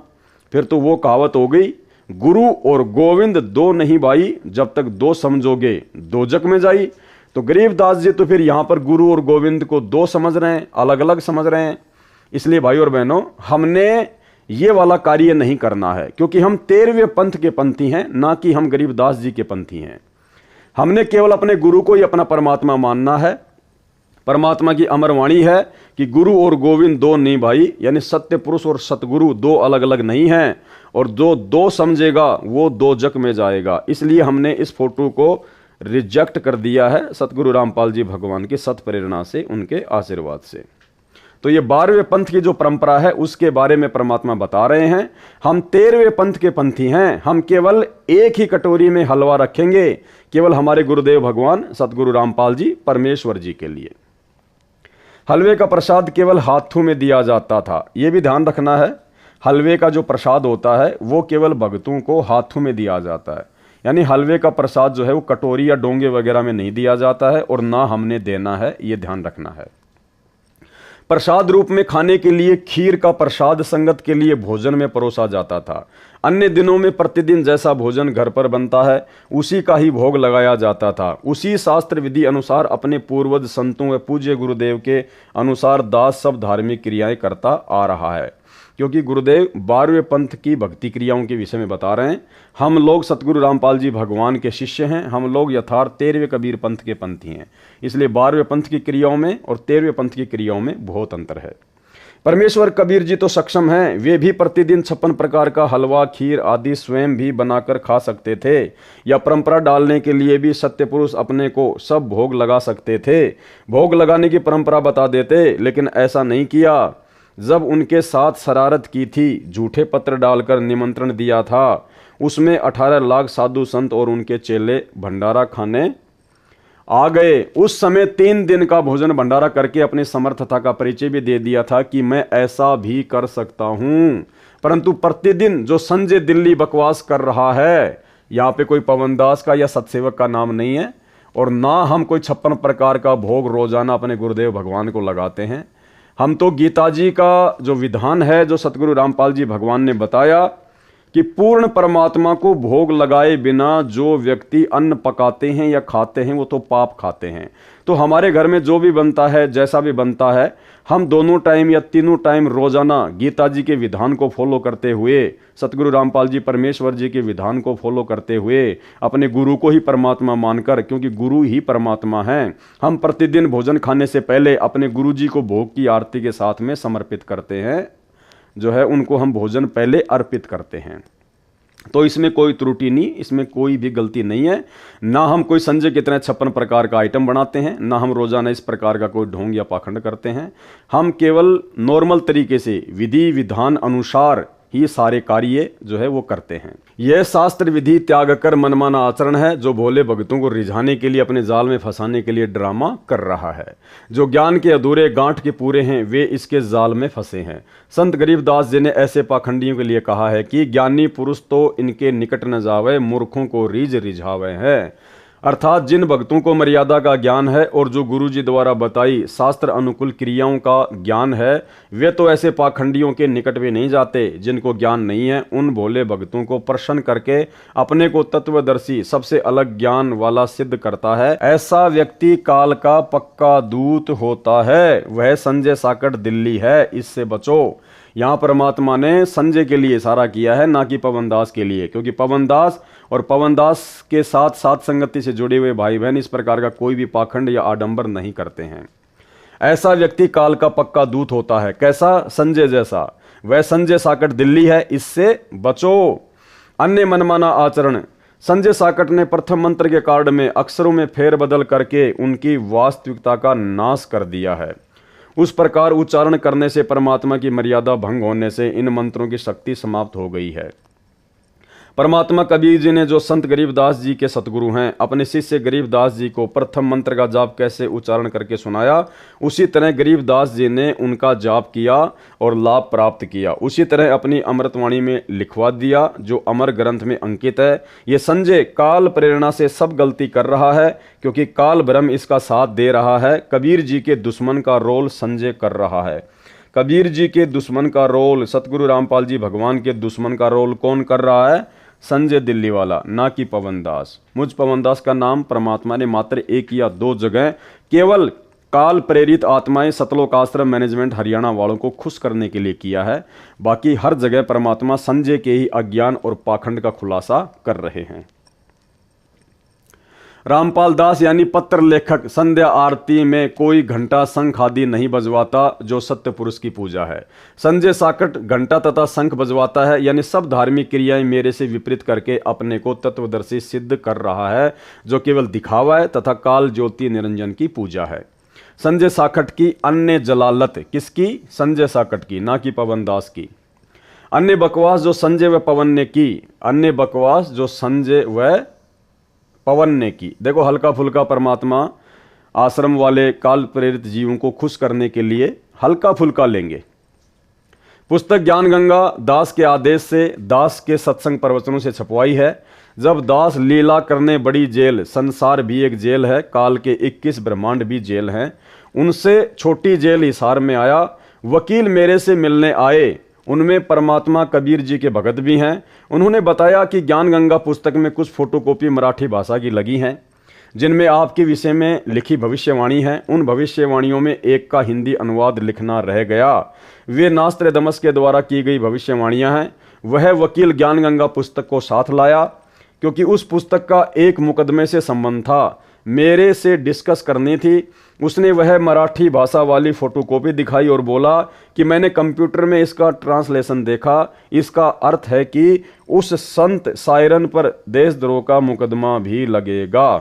फिर तो वो कहावत हो गई, गुरु और गोविंद 2 नहीं भाई, जब तक 2 समझोगे दोजक में जाई। तो गरीबदास जी तो फिर यहां पर गुरु और गोविंद को 2 समझ रहे हैं, अलग अलग समझ रहे हैं। इसलिए भाई और बहनों, हमने ये वाला कार्य नहीं करना है, क्योंकि हम 13वें पंथ के पंथी हैं, ना कि हम गरीबदास जी के पंथी हैं। हमने केवल अपने गुरु को ही अपना परमात्मा मानना है। परमात्मा की अमर वाणी है कि गुरु और गोविंद 2 नहीं भाई, यानी सत्य पुरुष और सतगुरु 2 अलग अलग नहीं हैं, और जो 2 समझेगा वो दोजक में जाएगा। इसलिए हमने इस फोटो को रिजेक्ट कर दिया है सतगुरु रामपाल जी भगवान की सत प्रेरणा से, उनके आशीर्वाद से। तो ये 12वें पंथ की जो परंपरा है उसके बारे में परमात्मा बता रहे हैं। हम 13वें पंथ के पंथी हैं। हम केवल एक ही कटोरी में हलवा रखेंगे, केवल हमारे गुरुदेव भगवान सतगुरु रामपाल जी परमेश्वर जी के लिए। हलवे का प्रसाद केवल हाथों में दिया जाता था, यह भी ध्यान रखना है। हलवे का जो प्रसाद होता है वो केवल भक्तों को हाथों में दिया जाता है, यानी हलवे का प्रसाद जो है वो कटोरी या डोंगे वगैरह में नहीं दिया जाता है, और ना हमने देना है, ये ध्यान रखना है। प्रसाद रूप में खाने के लिए खीर का प्रसाद संगत के लिए भोजन में परोसा जाता था। अन्य दिनों में प्रतिदिन जैसा भोजन घर पर बनता है उसी का ही भोग लगाया जाता था। उसी शास्त्र विधि अनुसार अपने पूर्वज संतों व पूज्य गुरुदेव के अनुसार दास सब धार्मिक क्रियाएं करता आ रहा है। क्योंकि गुरुदेव 12वें पंथ की भक्ति क्रियाओं के विषय में बता रहे हैं। हम लोग सतगुरु रामपाल जी भगवान के शिष्य हैं, हम लोग यथार्थ 13वें कबीर पंथ के पंथी हैं। इसलिए 12वें पंथ की क्रियाओं में और 13वें पंथ की क्रियाओं में बहुत अंतर है। परमेश्वर कबीर जी तो सक्षम हैं, वे भी प्रतिदिन 56 प्रकार का हलवा खीर आदि स्वयं भी बनाकर खा सकते थे, या परंपरा डालने के लिए भी सत्य पुरुष अपने को सब भोग लगा सकते थे। भोग लगाने की परंपरा बता देते, लेकिन ऐसा नहीं किया। जब उनके साथ शरारत की थी, झूठे पत्र डालकर निमंत्रण दिया था, उसमें 18 लाख साधु संत और उनके चेले भंडारा खाने आ गए। उस समय 3 दिन का भोजन भंडारा करके अपनी समर्थता का परिचय भी दे दिया था कि मैं ऐसा भी कर सकता हूं। परंतु प्रतिदिन जो संजय दिल्ली बकवास कर रहा है, यहाँ पे कोई पवनदास का या सतसेवक का नाम नहीं है, और ना हम कोई 56 प्रकार का भोग रोजाना अपने गुरुदेव भगवान को लगाते हैं। हम तो गीता जी का जो विधान है, जो सतगुरु रामपाल जी भगवान ने बताया कि पूर्ण परमात्मा को भोग लगाए बिना जो व्यक्ति अन्न पकाते हैं या खाते हैं वो तो पाप खाते हैं। तो हमारे घर में जो भी बनता है, जैसा भी बनता है, हम दोनों टाइम या तीनों टाइम रोजाना गीता जी के विधान को फॉलो करते हुए, सतगुरु रामपाल जी परमेश्वर जी के विधान को फॉलो करते हुए, अपने गुरु को ही परमात्मा मानकर, क्योंकि गुरु ही परमात्मा हैं, हम प्रतिदिन भोजन खाने से पहले अपने गुरु जी को भोग की आरती के साथ में समर्पित करते हैं, जो है उनको हम भोजन पहले अर्पित करते हैं। तो इसमें कोई त्रुटि नहीं, इसमें कोई भी गलती नहीं है। ना हम कोई संजय की तरह 56 प्रकार का आइटम बनाते हैं, ना हम रोजाना इस प्रकार का कोई ढोंग या पाखंड करते हैं। हम केवल नॉर्मल तरीके से विधि विधान अनुसार ही सारे कार्य जो है वो करते हैं। यह शास्त्र विधि त्याग कर मनमाना आचरण है जो भोले भक्तों को रिझाने के लिए, अपने जाल में फंसाने के लिए ड्रामा कर रहा है। जो ज्ञान के अधूरे गांठ के पूरे हैं वे इसके जाल में फंसे हैं। संत गरीबदास जी ने ऐसे पाखंडियों के लिए कहा है कि ज्ञानी पुरुष तो इनके निकट न जावे, मूर्खों को रीझ रिझावे है। अर्थात जिन भक्तों को मर्यादा का ज्ञान है और जो गुरु जी द्वारा बताई शास्त्र अनुकूल क्रियाओं का ज्ञान है, वे तो ऐसे पाखंडियों के निकट भी नहीं जाते। जिनको ज्ञान नहीं है उन भोले भक्तों को प्रसन्न करके अपने को तत्वदर्शी, सबसे अलग ज्ञान वाला सिद्ध करता है। ऐसा व्यक्ति काल का पक्का दूत होता है। वह संजय साकट दिल्ली है, इससे बचो। यहाँ परमात्मा ने संजय के लिए इशारा किया है, ना कि पवनदास के लिए, क्योंकि पवनदास और पवनदास के साथ साथ संगति से जुड़े हुए भाई बहन इस प्रकार का कोई भी पाखंड या आडंबर नहीं करते हैं। ऐसा व्यक्ति काल का पक्का दूत होता है। कैसा? संजय जैसा। वह संजय साकट दिल्ली है, इससे बचो। अन्य मनमाना आचरण। संजय साकट ने प्रथम मंत्र के कार्ड में अक्षरों में फेरबदल करके उनकी वास्तविकता का नाश कर दिया है। उस प्रकार उच्चारण करने से परमात्मा की मर्यादा भंग होने से इन मंत्रों की शक्ति समाप्त हो गई है। परमात्मा कबीर जी ने जो संत गरीबदास जी के सतगुरु हैं, अपने शिष्य गरीबदास जी को प्रथम मंत्र का जाप कैसे उच्चारण करके सुनाया, उसी तरह गरीबदास जी ने उनका जाप किया और लाभ प्राप्त किया। उसी तरह अपनी अमृतवाणी में लिखवा दिया जो अमर ग्रंथ में अंकित है। ये संजय काल प्रेरणा से सब गलती कर रहा है, क्योंकि काल ब्रह्म इसका साथ दे रहा है। कबीर जी के दुश्मन का रोल संजय कर रहा है। कबीर जी के दुश्मन का रोल, सतगुरु रामपाल जी भगवान के दुश्मन का रोल कौन कर रहा है? संजय दिल्ली वाला, ना कि पवनदास। मुझ पवनदास का नाम परमात्मा ने मात्र 1 या 2 जगह केवल काल प्रेरित आत्माएं सतलोक आश्रम मैनेजमेंट हरियाणा वालों को खुश करने के लिए किया है। बाकी हर जगह परमात्मा संजय के ही अज्ञान और पाखंड का खुलासा कर रहे हैं। रामपाल दास यानी पत्र लेखक संध्या आरती में कोई घंटा शंख आदि नहीं बजवाता जो सत्य पुरुष की पूजा है। संजय साकट घंटा तथा शंख बजवाता है, यानी सब धार्मिक क्रियाएं मेरे से विपरीत करके अपने को तत्वदर्शी सिद्ध कर रहा है, जो केवल दिखावा है तथा काल ज्योति निरंजन की पूजा है। संजय साकट की अन्य जलालत। किसकी? संजय साकट की, ना कि पवनदास की। अन्य बकवास जो संजय व पवन ने की, अन्य बकवास जो संजय व पवन ने की। देखो, हल्का फुल्का परमात्मा आश्रम वाले काल प्रेरित जीवों को खुश करने के लिए हल्का फुल्का लेंगे। पुस्तक ज्ञान गंगा दास के आदेश से दास के सत्संग प्रवचनों से छपवाई है। जब दास लीला करने बड़ी जेल, संसार भी एक जेल है, काल के 21 ब्रह्मांड भी जेल हैं, उनसे छोटी जेल हिसार में आया। वकील मेरे से मिलने आए, उनमें परमात्मा कबीर जी के भगत भी हैं। उन्होंने बताया कि ज्ञान गंगा पुस्तक में कुछ फोटोकॉपी मराठी भाषा की लगी हैं, जिनमें आपके विषय में लिखी भविष्यवाणी है। उन भविष्यवाणियों में एक का हिंदी अनुवाद लिखना रह गया। वे नास्त्रदमस के द्वारा की गई भविष्यवाणियां हैं। वह वकील ज्ञान गंगा पुस्तक को साथ लाया, क्योंकि उस पुस्तक का एक मुकदमे से संबंध था, मेरे से डिस्कस करनी थी। उसने वह मराठी भाषा वाली फोटोकॉपी दिखाई और बोला कि मैंने कंप्यूटर में इसका ट्रांसलेशन देखा। इसका अर्थ है कि उस संत सायरन पर देशद्रोह का मुकदमा भी लगेगा,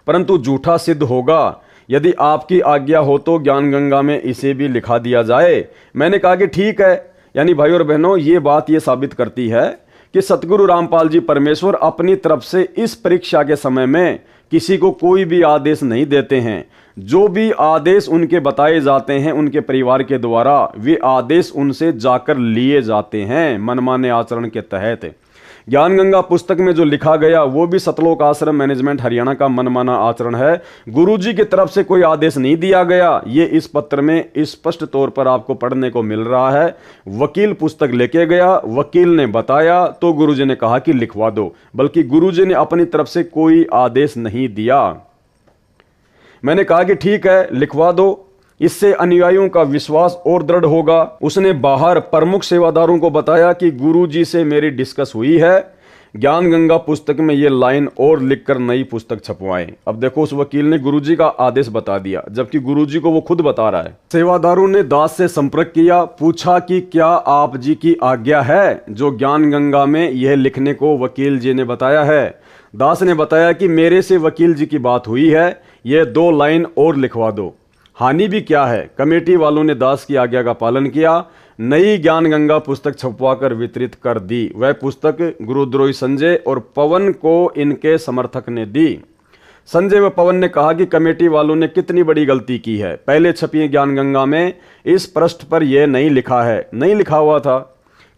परंतु झूठा सिद्ध होगा। यदि आपकी आज्ञा हो तो ज्ञान गंगा में इसे भी लिखा दिया जाए। मैंने कहा कि ठीक है। यानी भाई और बहनों, ये बात ये साबित करती है कि सतगुरु रामपाल जी परमेश्वर अपनी तरफ से इस परीक्षा के समय में किसी को कोई भी आदेश नहीं देते हैं। जो भी आदेश उनके बताए जाते हैं उनके परिवार के द्वारा, वे आदेश उनसे जाकर लिए जाते हैं मनमाने आचरण के तहत। ज्ञान गंगा पुस्तक में जो लिखा गया वो भी सतलोक आश्रम मैनेजमेंट हरियाणा का मनमाना आचरण है। गुरुजी की तरफ से कोई आदेश नहीं दिया गया। ये इस पत्र में स्पष्ट तौर पर आपको पढ़ने को मिल रहा है। वकील पुस्तक लेके गया, वकील ने बताया तो गुरुजी ने कहा कि लिखवा दो, बल्कि गुरुजी ने अपनी तरफ से कोई आदेश नहीं दिया। मैंने कहा कि ठीक है, लिखवा दो, इससे अनुयायियों का विश्वास और दृढ़ होगा। उसने बाहर प्रमुख सेवादारों को बताया कि गुरुजी से मेरी डिस्कस हुई है, ज्ञान गंगा पुस्तक में ये लाइन और लिखकर नई पुस्तक छपवाएं। अब देखो, उस वकील ने गुरुजी का आदेश बता दिया, जबकि गुरुजी को वो खुद बता रहा है। सेवादारों ने दास से संपर्क किया, पूछा कि क्या आप जी की आज्ञा है जो ज्ञान गंगा में यह लिखने को वकील जी ने बताया है। दास ने बताया कि मेरे से वकील जी की बात हुई है, यह 2 लाइन और लिखवा दो। हानि भी क्या है। कमेटी वालों ने दास की आज्ञा का पालन किया। नई ज्ञान गंगा पुस्तक छपवाकर वितरित कर दी। वह पुस्तक गुरुद्रोही संजय और पवन को इनके समर्थक ने दी। संजय व पवन ने कहा कि कमेटी वालों ने कितनी बड़ी गलती की है। पहले छपी ज्ञान गंगा में इस पृष्ठ पर यह नहीं लिखा है, नहीं लिखा हुआ था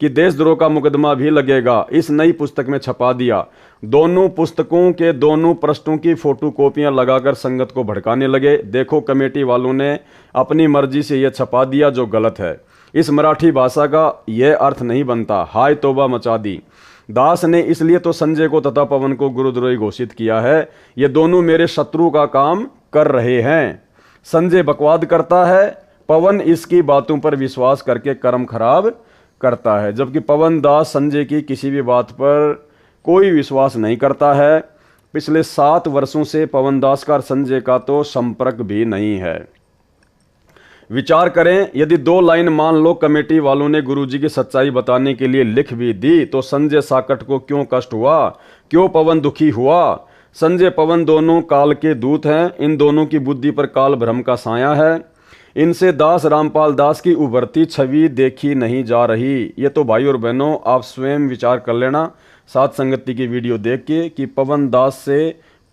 कि देशद्रोह का मुकदमा भी लगेगा। इस नई पुस्तक में छपा दिया। दोनों पुस्तकों के दोनों पृष्ठों की फोटोकॉपियां लगाकर संगत को भड़काने लगे। देखो, कमेटी वालों ने अपनी मर्जी से यह छपा दिया जो गलत है। इस मराठी भाषा का यह अर्थ नहीं बनता। हाय तौबा मचा दी। दास ने इसलिए तो संजय को तथा पवन को गुरुद्रोही घोषित किया है। ये दोनों मेरे शत्रु का काम कर रहे हैं। संजय बकवाद करता है, पवन इसकी बातों पर विश्वास करके कर्म खराब करता है। जबकि पवन दास संजय की किसी भी बात पर कोई विश्वास नहीं करता है। पिछले 7 वर्षों से पवन दास का और संजय का तो संपर्क भी नहीं है। विचार करें, यदि 2 लाइन मान लो कमेटी वालों ने गुरुजी की सच्चाई बताने के लिए लिख भी दी तो संजय साकट को क्यों कष्ट हुआ, क्यों पवन दुखी हुआ? संजय पवन दोनों काल के दूत हैं। इन दोनों की बुद्धि पर काल भ्रम का साया है। इनसे दास रामपाल दास की उभरती छवि देखी नहीं जा रही। ये तो भाई और बहनों आप स्वयं विचार कर लेना सात संगति की वीडियो देख के कि पवन दास से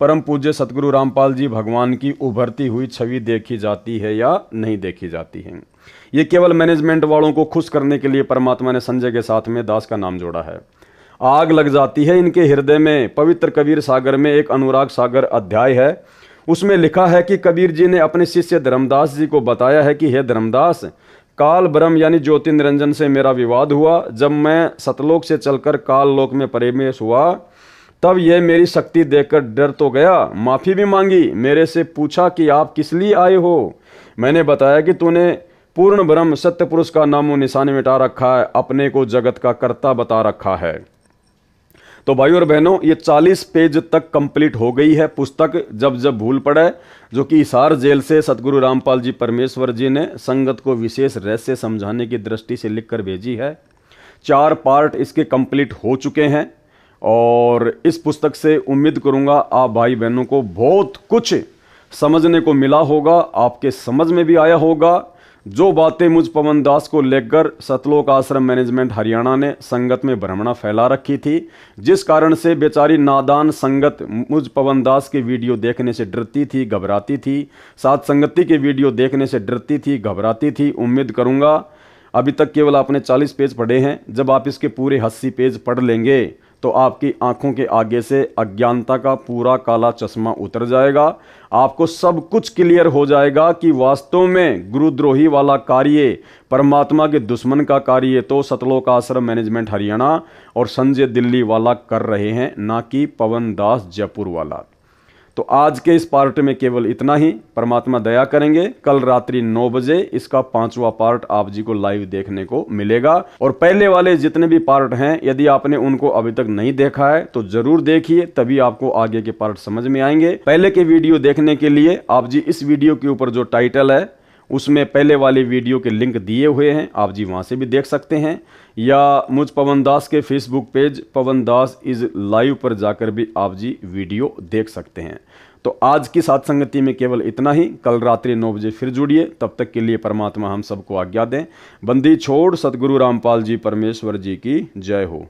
परम पूज्य सतगुरु रामपाल जी भगवान की उभरती हुई छवि देखी जाती है या नहीं देखी जाती है। ये केवल मैनेजमेंट वालों को खुश करने के लिए परमात्मा ने संजय के साथ में दास का नाम जोड़ा है। आग लग जाती है इनके हृदय में। पवित्र कबीर सागर में एक अनुराग सागर अध्याय है। उसमें लिखा है कि कबीर जी ने अपने शिष्य धर्मदास जी को बताया है कि हे धर्मदास, काल ब्रह्म यानी ज्योति निरंजन से मेरा विवाद हुआ। जब मैं सतलोक से चलकर काल लोक में प्रवेश हुआ तब यह मेरी शक्ति देखकर डर तो गया, माफी भी मांगी। मेरे से पूछा कि आप किस लिए आए हो। मैंने बताया कि तूने पूर्ण ब्रह्म सत्य पुरुष का नामो निशान मिटा रखा है, अपने को जगत का कर्ता बता रखा है। तो भाई और बहनों, ये 40 पेज तक कंप्लीट हो गई है पुस्तक। जब जब भूल पड़े, जो कि हिसार जेल से सतगुरु रामपाल जी परमेश्वर जी ने संगत को विशेष रहस्य समझाने की दृष्टि से लिखकर भेजी है। 4 पार्ट इसके कंप्लीट हो चुके हैं और इस पुस्तक से उम्मीद करूंगा आप भाई बहनों को बहुत कुछ समझने को मिला होगा, आपके समझ में भी आया होगा। जो बातें मुझ पवन दास को लेकर सतलोक आश्रम मैनेजमेंट हरियाणा ने संगत में भ्रमणा फैला रखी थी, जिस कारण से बेचारी नादान संगत मुझ पवन दास की वीडियो देखने से डरती थी, घबराती थी। साथ संगति की वीडियो देखने से डरती थी, घबराती थी। उम्मीद करूंगा अभी तक केवल आपने 40 पेज पढ़े हैं। जब आप इसके पूरे 80 पेज पढ़ लेंगे तो आपकी आंखों के आगे से अज्ञानता का पूरा काला चश्मा उतर जाएगा। आपको सब कुछ क्लियर हो जाएगा कि वास्तव में गुरुद्रोही वाला कार्य, परमात्मा के दुश्मन का कार्य तो सतलोक आश्रम मैनेजमेंट हरियाणा और संजय दिल्ली वाला कर रहे हैं, ना कि पवन दास जयपुर वाला। तो आज के इस पार्ट में केवल इतना ही। परमात्मा दया करेंगे, कल रात्रि 9 बजे इसका 5वां पार्ट आप जी को लाइव देखने को मिलेगा। और पहले वाले जितने भी पार्ट हैं, यदि आपने उनको अभी तक नहीं देखा है तो जरूर देखिए, तभी आपको आगे के पार्ट समझ में आएंगे। पहले के वीडियो देखने के लिए आप जी इस वीडियो के ऊपर जो टाइटल है उसमें पहले वाले वीडियो के लिंक दिए हुए हैं, आप जी वहां से भी देख सकते हैं, या मुझ पवन दास के Facebook page Pawan Das is live पर जाकर भी आप जी वीडियो देख सकते हैं। तो आज की साथ संगति में केवल इतना ही। कल रात्रि 9 बजे फिर जुड़िए। तब तक के लिए परमात्मा हम सबको आज्ञा दें। बंदी छोड़ सतगुरु रामपाल जी परमेश्वर जी की जय हो।